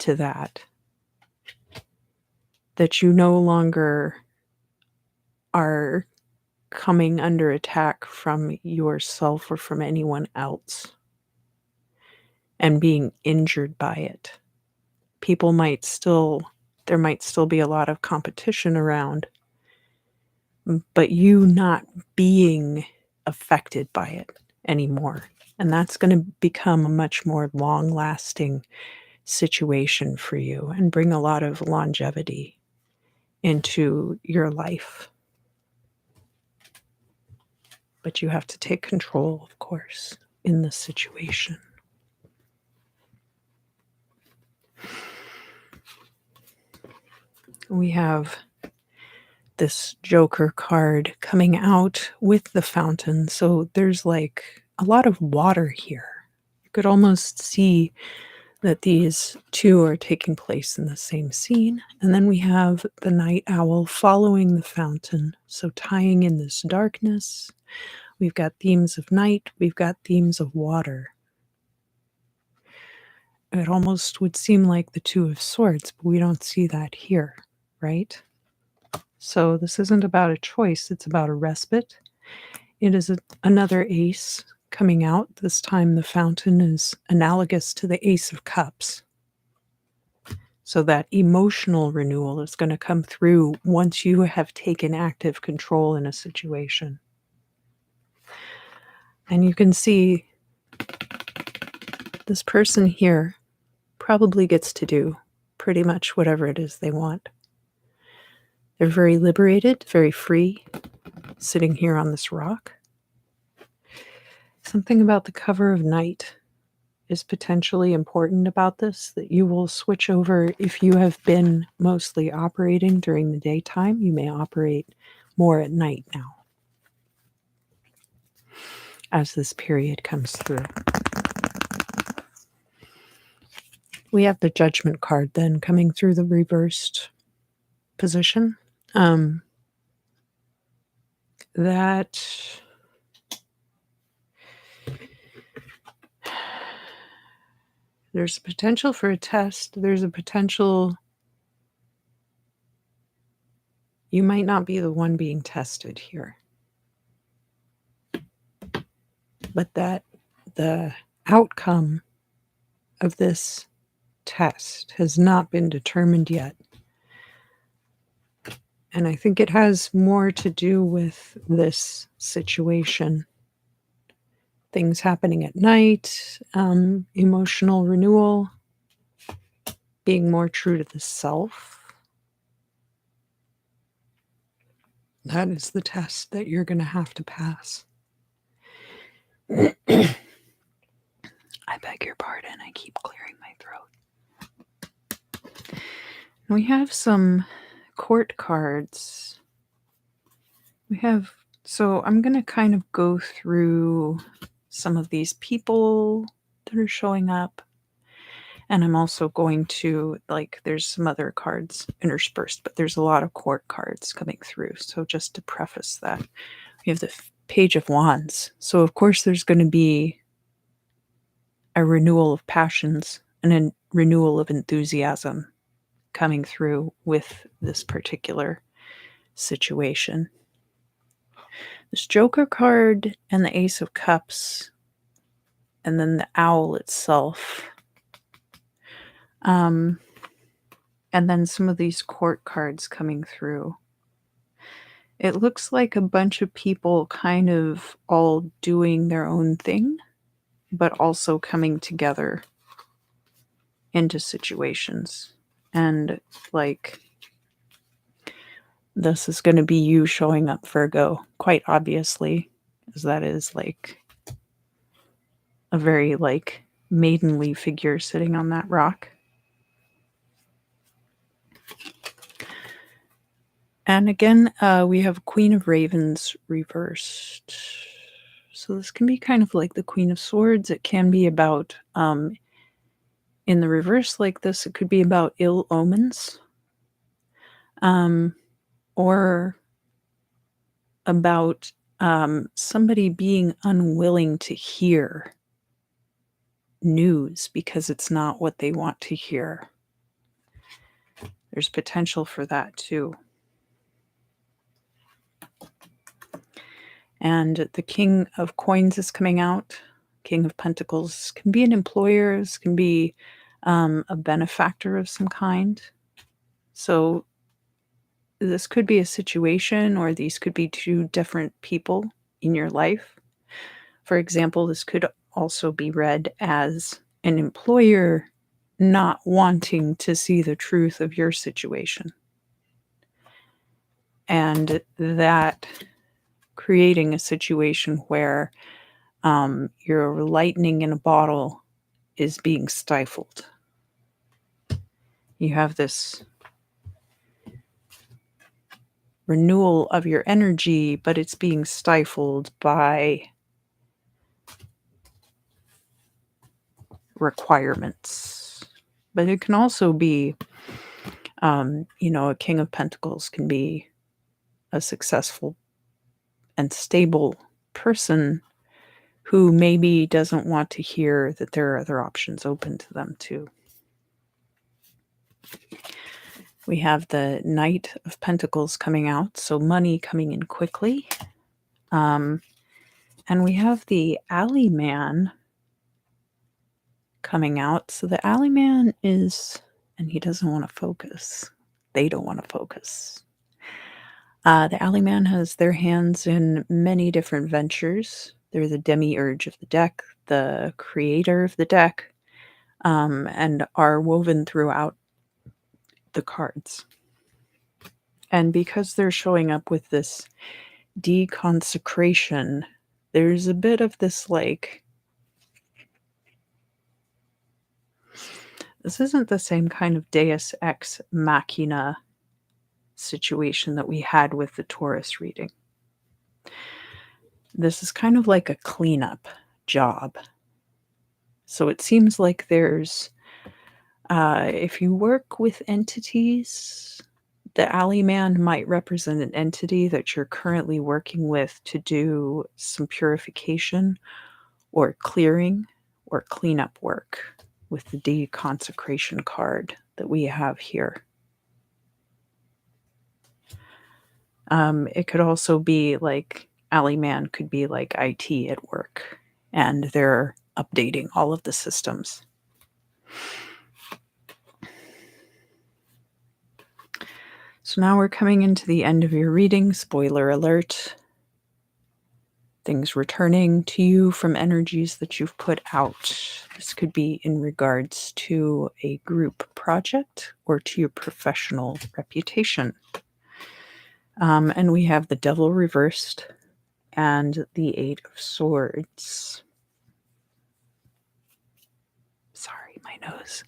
to that. That you no longer are coming under attack from yourself or from anyone else and being injured by it. There might still be a lot of competition around, but you not being affected by it anymore. And that's going to become a much more long-lasting situation for you and bring a lot of longevity into your life. But you have to take control, of course, in this situation. We have this Joker card coming out with the fountain. So there's like a lot of water here. You could almost see that these two are taking place in the same scene. And then we have the night owl following the fountain. So tying in this darkness, we've got themes of night, we've got themes of water. It almost would seem like the Two of Swords, but we don't see that here, right? So this isn't about a choice, it's about a respite. It is another ace coming out. This time the fountain is analogous to the Ace of Cups. So that emotional renewal is going to come through once you have taken active control in a situation. And you can see this person here probably gets to do pretty much whatever it is they want. They're very liberated, very free, sitting here on this rock. Something about the cover of night is potentially important about this, that you will switch over. If you have been mostly operating during the daytime, you may operate more at night now as this period comes through. We have the Judgment card then coming through the reversed position. That there's a potential for a test. There's a potential you might not be the one being tested here. But that the outcome of this test has not been determined yet. And I think it has more to do with this situation. Things happening at night, emotional renewal, being more true to the self. That is the test that you're going to have to pass. I beg your pardon, I keep clearing my throat. We have some court cards. So I'm going to kind of go through some of these people that are showing up. And I'm also going to, like, there's some other cards interspersed, but there's a lot of court cards coming through. So just to preface that, we have the Page of Wands. So of course there's going to be a renewal of passions and a renewal of enthusiasm coming through with this particular situation. This Joker card and the Ace of Cups, and then the owl itself. And then some of these court cards coming through. It looks like a bunch of people kind of all doing their own thing, but also coming together into situations. And like, this is going to be you showing up, Virgo, quite obviously, as that is like a very like maidenly figure sitting on that rock. And again, we have Queen of Ravens reversed. So this can be kind of like the Queen of Swords. It can be about, in the reverse like this, it could be about ill omens. Or about somebody being unwilling to hear news because it's not what they want to hear. There's potential for that too. And the King of Coins is coming out. King of Pentacles can be an employer, this can be a benefactor of some kind. So this could be a situation, or these could be two different people in your life. For example, this could also be read as an employer not wanting to see the truth of your situation. And that creating a situation where your lightning in a bottle is being stifled. You have this renewal of your energy, but it's being stifled by requirements. But it can also be, a King of Pentacles can be a successful and stable person who maybe doesn't want to hear that there are other options open to them too. We have the Knight of Pentacles coming out, so money coming in quickly. And we have the Alley Man coming out. So the Alley Man is, and he doesn't want to focus. They don't want to focus. The Alley Man has their hands in many different ventures. They're the demiurge of the deck, the creator of the deck, and are woven throughout the cards. And because they're showing up with this deconsecration, there's a bit of this like, this isn't the same kind of Deus Ex Machina situation that we had with the Taurus reading. This is kind of like a cleanup job. So it seems like there's, if you work with entities, the Alley Man might represent an entity that you're currently working with to do some purification or clearing or cleanup work with the deconsecration card that we have here. It could also be like Alley Man could be like IT at work, and they're updating all of the systems. So now we're coming into the end of your reading. Spoiler alert. Things returning to you from energies that you've put out. This could be in regards to a group project or to your professional reputation. And we have the Devil reversed and the Eight of Swords. Sorry, my nose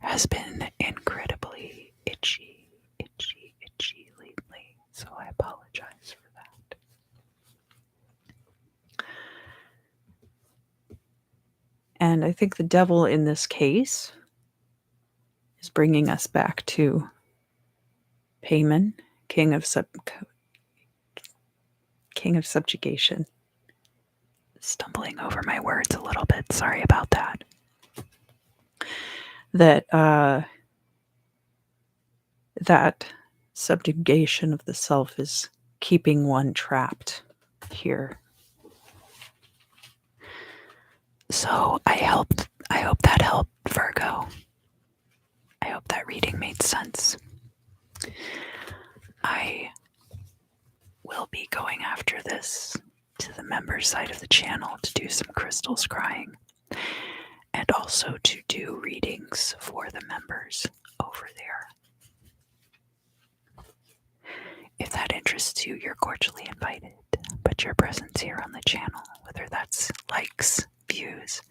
has been incredibly itchy lately, so I apologize for that. And I think the Devil in this case bringing us back to Payman, king of subjugation. Stumbling over my words a little bit. Sorry about that. That subjugation of the self is keeping one trapped here. So I hope that helped, Virgo. I hope that reading made sense. I will be going after this to the members side of the channel to do some crystal scrying and also to do readings for the members over there. If that interests you, you're cordially invited. But your presence here on the channel, whether that's likes, views,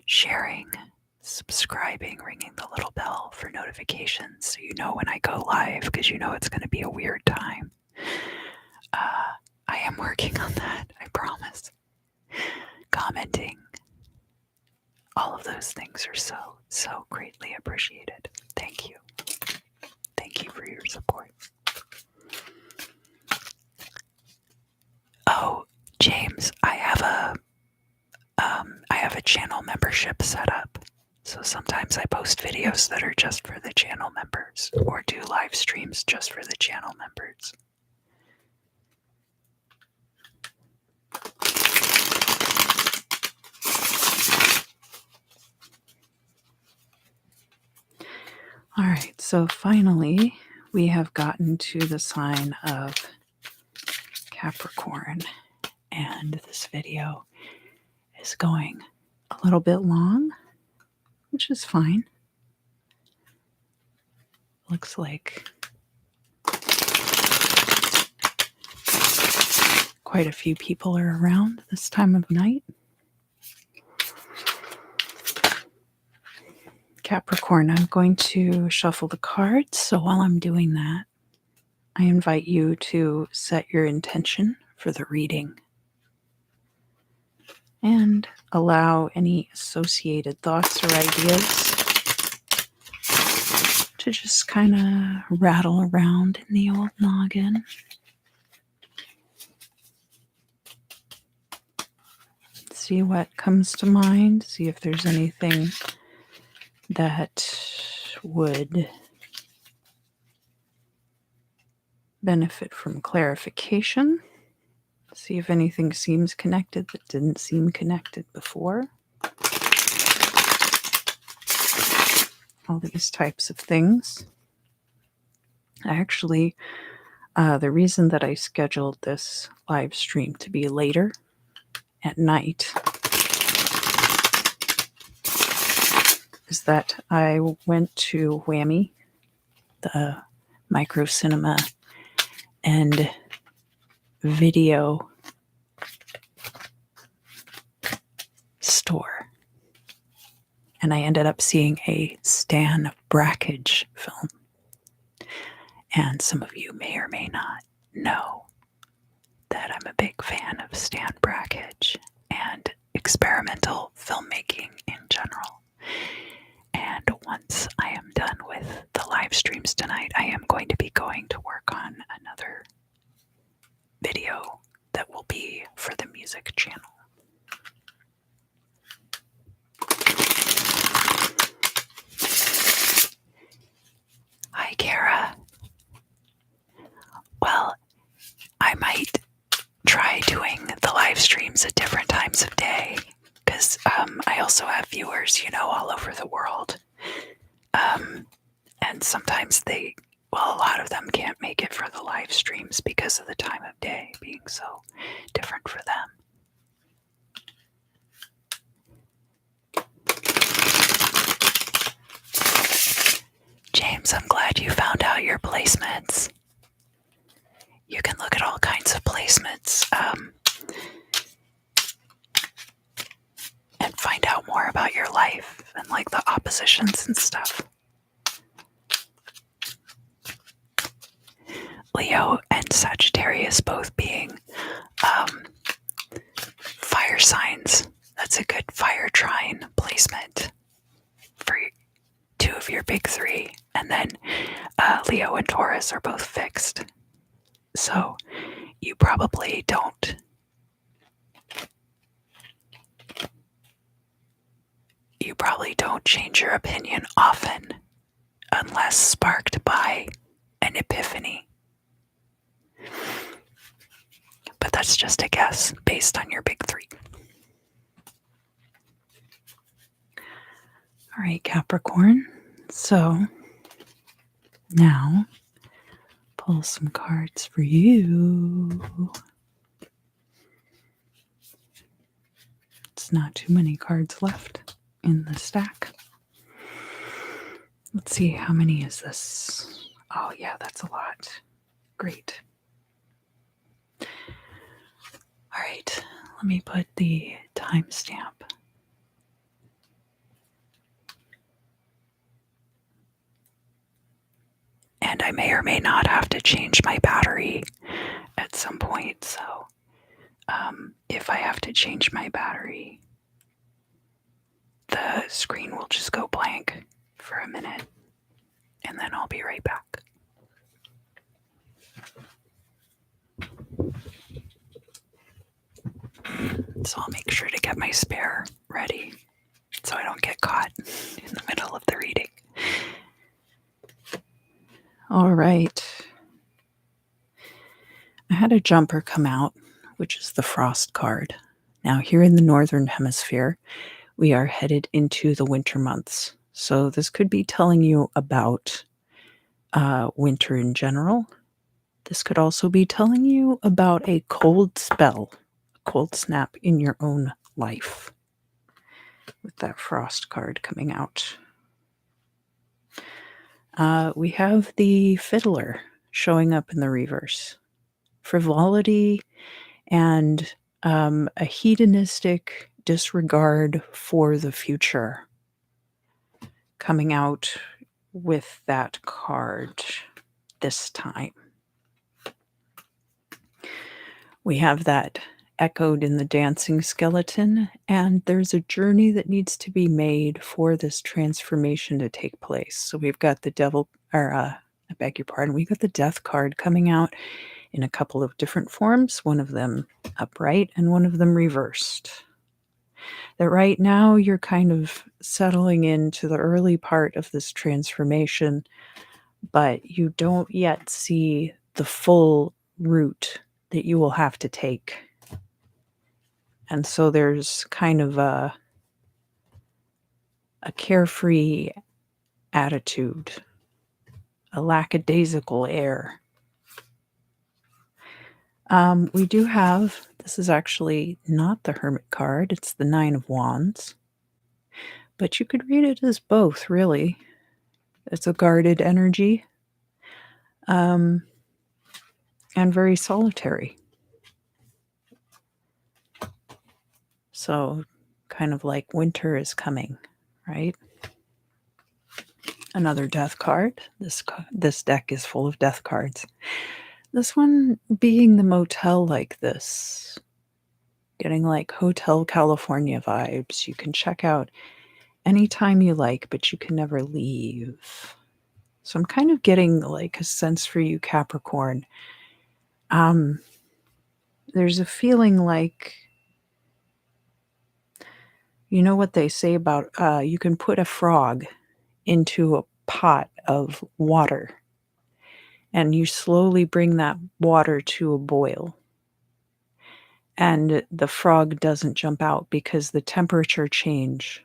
sharing, subscribing, ringing the little bell for notifications so you know when I go live, because you know it's going to be a weird time. I am working on that, I promise. Commenting, all of those things are so greatly appreciated. Thank you. Thank you for your support. Oh, James, I have a channel membership set up. So sometimes I post videos that are just for the channel members or do live streams just for the channel members. All right, so finally we have gotten to the sign of Capricorn, and this video is going a little bit long, which is fine. Looks like quite a few people are around this time of night. Capricorn, I'm going to shuffle the cards, so while I'm doing that, I invite you to set your intention for the reading and allow any associated thoughts or ideas to just kind of rattle around in the old noggin. See what comes to mind, see if there's anything that would benefit from clarification. See if anything seems connected that didn't seem connected before. All these types of things. Actually, the reason that I scheduled this live stream to be later at night is that I went to Whammy, the micro cinema and video store, and I ended up seeing a Stan Brakhage film. And some of you may or may not know that I'm a big fan of Stan Brakhage and experimental filmmaking in general. And once I am done with the live streams tonight, I am going to be going to work on another video that will be for the music channel. Hi, Kara. Well, I might try doing the live streams at different times of day because I also have viewers, all over the world. And sometimes a lot of them can't make it for the live streams because of the time of day being so different for them. James, I'm glad you found out your placements. You can look at all kinds of placements and find out more about your life and like the oppositions and stuff. Leo and Sagittarius both being fire signs. That's a good fire trine placement two of your big three, and then Leo and Taurus are both fixed. So you probably don't change your opinion often unless sparked by an epiphany. But that's just a guess based on your big three. All right, Capricorn. So now pull some cards for you. It's not too many cards left in the stack. Let's see, how many is this? Oh yeah, that's a lot. Great. All right, let me put the timestamp. And I may or may not have to change my battery at some point. So if I have to change my battery, the screen will just go blank for a minute, and then I'll be right back. So I'll make sure to get my spare ready so I don't get caught in the middle of the reading. All right. I had a jumper come out, which is the frost card. Now, here in the Northern Hemisphere, we are headed into the winter months. So this could be telling you about winter in general. This could also be telling you about a cold spell, a cold snap in your own life, with that frost card coming out. We have the fiddler showing up in the reverse. Frivolity and a hedonistic disregard for the future coming out with that card this time. We have that echoed in the dancing skeleton, and there's a journey that needs to be made for this transformation to take place. So we've got the devil, or I beg your pardon, we got the death card coming out in a couple of different forms, one of them upright and one of them reversed. That right now you're kind of settling into the early part of this transformation, but you don't yet see the full route that you will have to take. And so there's kind of a carefree attitude, a lackadaisical air. We do have, this is actually not the Hermit card, it's the Nine of Wands. But you could read it as both, really. It's a guarded energy, and very solitary. So kind of like winter is coming, right? Another death card. This deck is full of death cards. This one being the motel like this, getting like Hotel California vibes. You can check out anytime you like, but you can never leave. So I'm kind of getting like a sense for you, Capricorn. There's a feeling like, you know what they say about you can put a frog into a pot of water and you slowly bring that water to a boil. And the frog doesn't jump out because the temperature change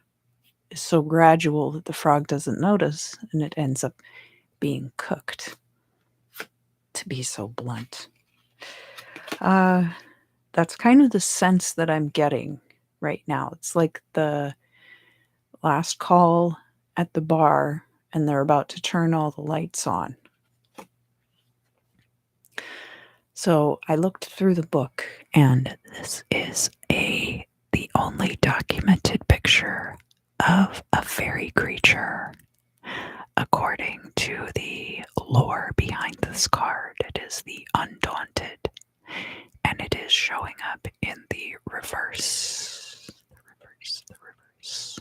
is so gradual that the frog doesn't notice, and it ends up being cooked, to be so blunt. That's kind of the sense that I'm getting right now. It's like the last call at the bar and they're about to turn all the lights on. So I looked through the book, and this is the only documented picture of a fairy creature. According to the lore behind this card, it is the Undaunted, and it is showing up in the reverse. The reverse.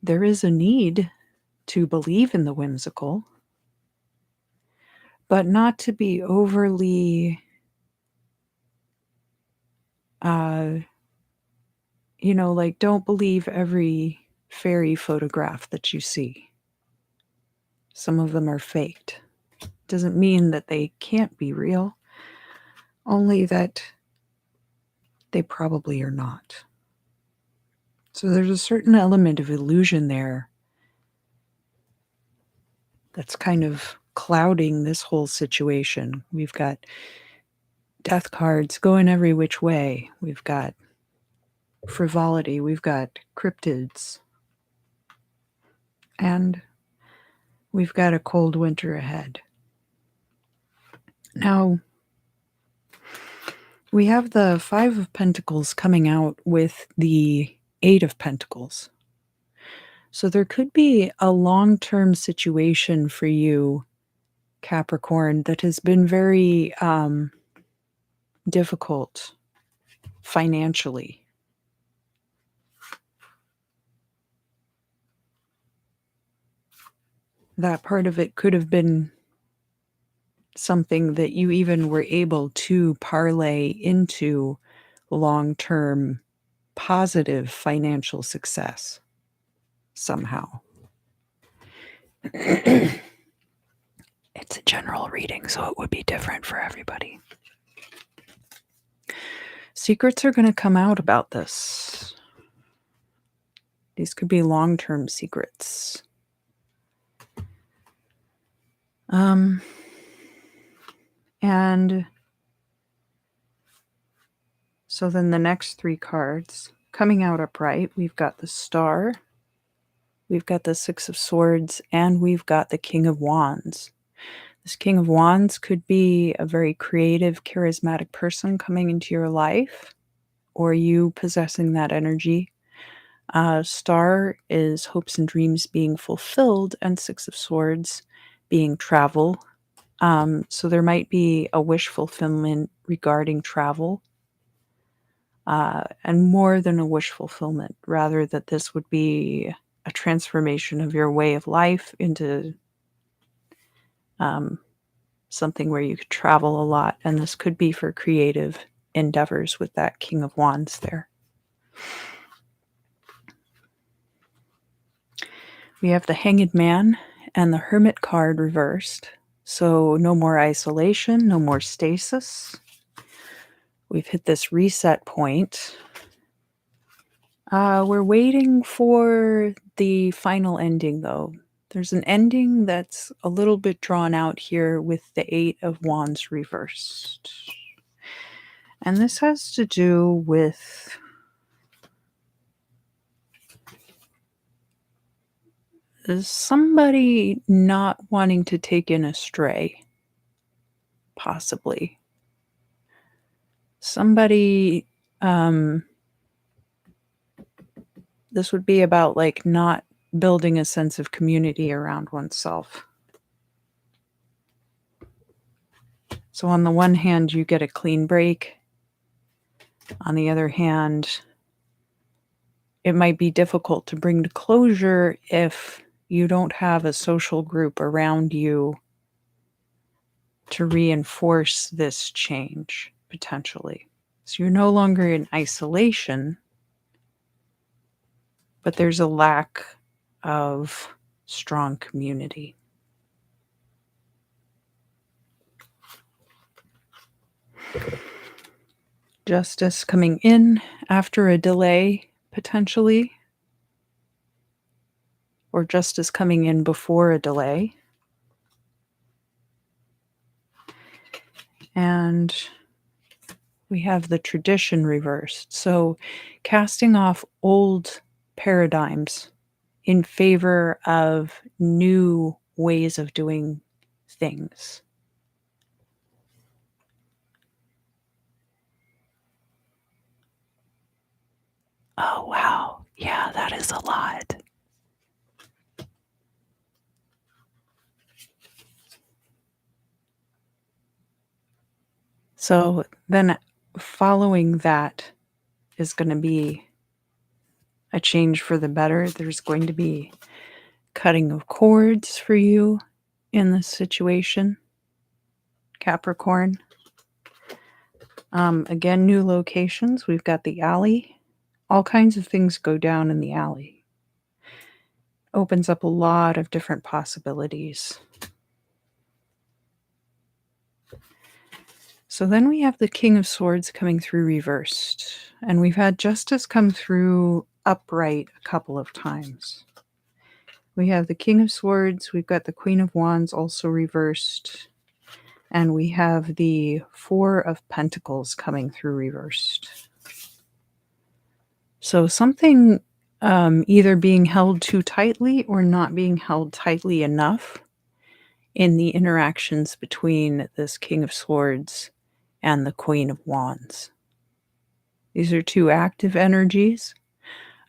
there is a need to believe in the whimsical, but not to be overly, like, don't believe every fairy photograph that you see. Some of them are faked. Doesn't mean that they can't be real, only that they probably are not. So there's a certain element of illusion there that's kind of clouding this whole situation. We've got death cards going every which way. We've got frivolity. We've got cryptids. And we've got a cold winter ahead. Now, we have the Five of Pentacles coming out with the Eight of Pentacles. So there could be a long-term situation for you, Capricorn, that has been very difficult financially. That part of it could have been something that you even were able to parlay into long-term positive financial success somehow. It's a general reading, so it would be different for everybody. Secrets are going to come out about this. These could be long-term secrets. And so then the next three cards coming out upright, we've got the Star, we've got the Six of Swords, and we've got the King of Wands. This King of Wands could be a very creative, charismatic person coming into your life, or you possessing that energy. Star is hopes and dreams being fulfilled, and Six of Swords being travel. So there might be a wish fulfillment regarding travel, and more than a wish fulfillment, rather that this would be a transformation of your way of life into something where you could travel a lot, and this could be for creative endeavors with that King of Wands there. We have the Hanged Man and the Hermit card reversed. So no more isolation, no more stasis. We've hit this reset point. We're waiting for the final ending, though. There's an ending that's a little bit drawn out here with the Eight of Wands reversed. And this has to do with somebody not wanting to take in a stray, possibly. Somebody, this would be about like not building a sense of community around oneself. So on the one hand, you get a clean break. On the other hand, it might be difficult to bring to closure if you don't have a social group around you to reinforce this change, potentially. So you're no longer in isolation, but there's a lack of strong community. Justice coming in after a delay, potentially, or justice coming in before a delay. And we have the tradition reversed. So casting off old paradigms in favor of new ways of doing things. Oh, wow. Yeah, that is a lot. So then following that is going to be a change for the better. There's going to be cutting of cords for you in this situation, Capricorn. Again, new locations. We've got the alley. All kinds of things go down in the alley. Opens up a lot of different possibilities. So then we have the King of Swords coming through reversed. And we've had Justice come through upright a couple of times. We have the King of Swords. We've got the Queen of Wands also reversed. And we have the Four of Pentacles coming through reversed. So something either being held too tightly or not being held tightly enough in the interactions between this King of Swords and the Queen of Wands. These are two active energies,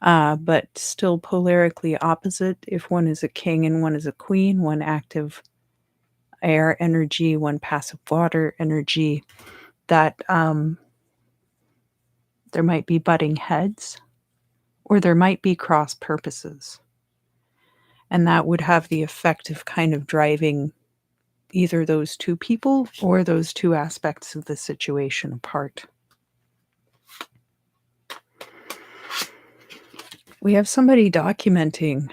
but still polarically opposite. If one is a king and one is a queen, one active air energy, one passive water energy, that there might be butting heads or there might be cross purposes. And that would have the effect of kind of driving either those two people or those two aspects of the situation apart. We have somebody documenting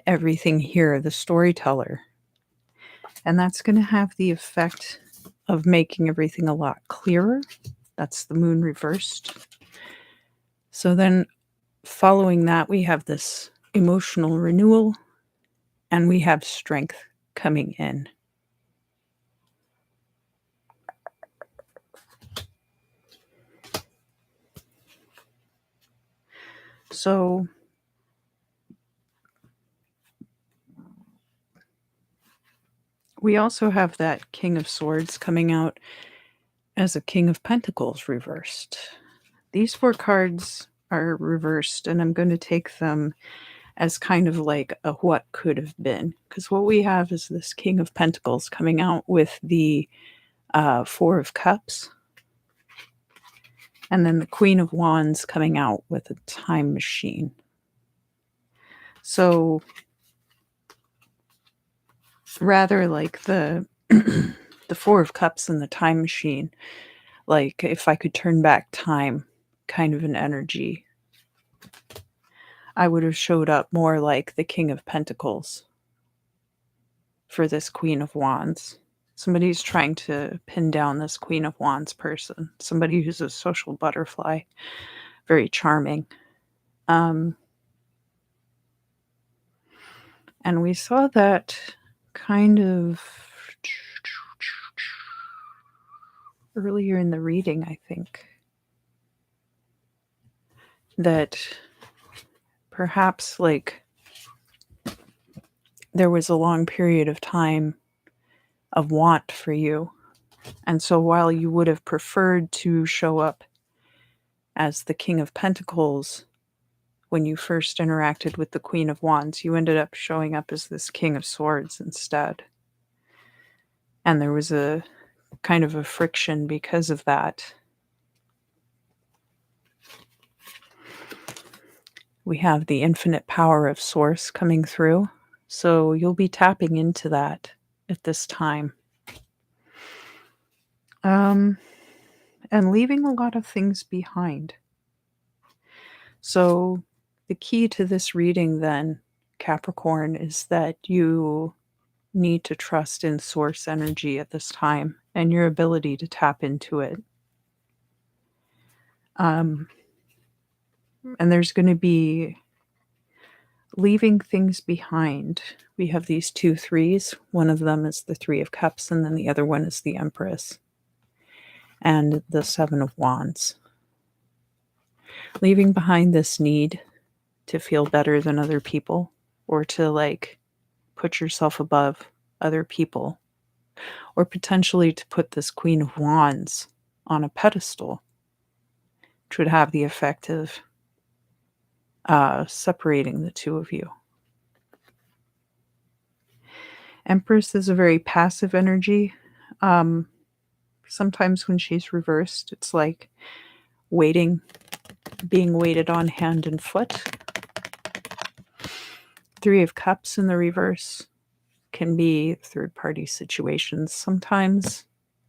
everything here, the storyteller. And that's going to have the effect of making everything a lot clearer. That's the moon reversed. So then following that, we have this emotional renewal and we have strength coming in. So we also have that King of Swords coming out as a King of Pentacles reversed. These four cards are reversed, and I'm going to take them as kind of like a what could have been. Because what we have is this King of Pentacles coming out with the Four of Cups. And then the Queen of Wands coming out with a time machine. So rather like the the Four of Cups and the time machine, like if I could turn back time kind of an energy, I would have showed up more like the King of Pentacles for this Queen of Wands. Somebody's trying to pin down this Queen of Wands person. Somebody who's a social butterfly. Very charming. And we saw that kind of earlier in the reading, I think. That perhaps like there was a long period of time of want for you. And so while you would have preferred to show up as the King of Pentacles when you first interacted with the Queen of Wands, you ended up showing up as this King of Swords instead. And there was a kind of a friction because of that. We have the infinite power of Source coming through. So you'll be tapping into that at this time. And leaving a lot of things behind. So the key to this reading then, Capricorn, is that you need to trust in source energy at this time and your ability to tap into it. And there's going to be leaving things behind. We have these 2 threes. One of them is the Three of Cups, and then the other one is the Empress and the Seven of Wands. Leaving behind this need to feel better than other people or to like put yourself above other people, or potentially to put this Queen of Wands on a pedestal, which would have the effect of separating the two of you. Empress is a very passive energy. Sometimes when she's reversed, it's like waiting, being waited on hand and foot. Three of Cups in the reverse can be third-party situations. Sometimes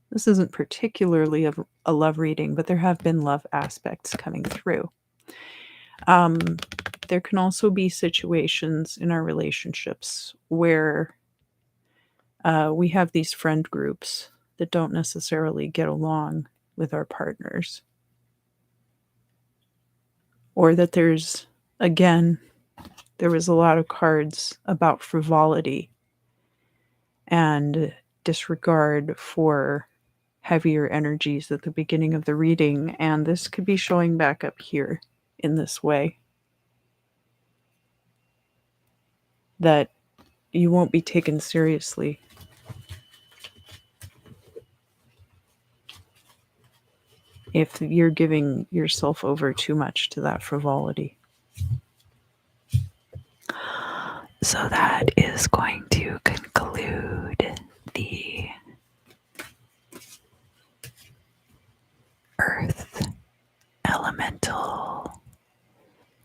this isn't particularly a love reading, but there have been love aspects coming through. There can also be situations in our relationships where we have these friend groups that don't necessarily get along with our partners. Or that there's, again, there was a lot of cards about frivolity and disregard for heavier energies at the beginning of the reading, and this could be showing back up here in this way. That you won't be taken seriously. If you're giving yourself over too much to that frivolity. So that is going to conclude the Earth Elemental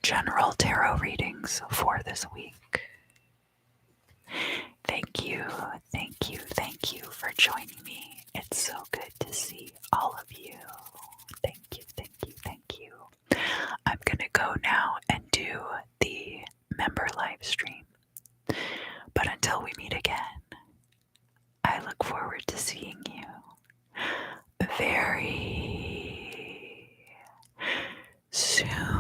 General Tarot readings for this week. Thank you for joining me. It's so good to see all of you. Thank you. I'm gonna go now and do the member live stream. But until we meet again, I look forward to seeing you very soon.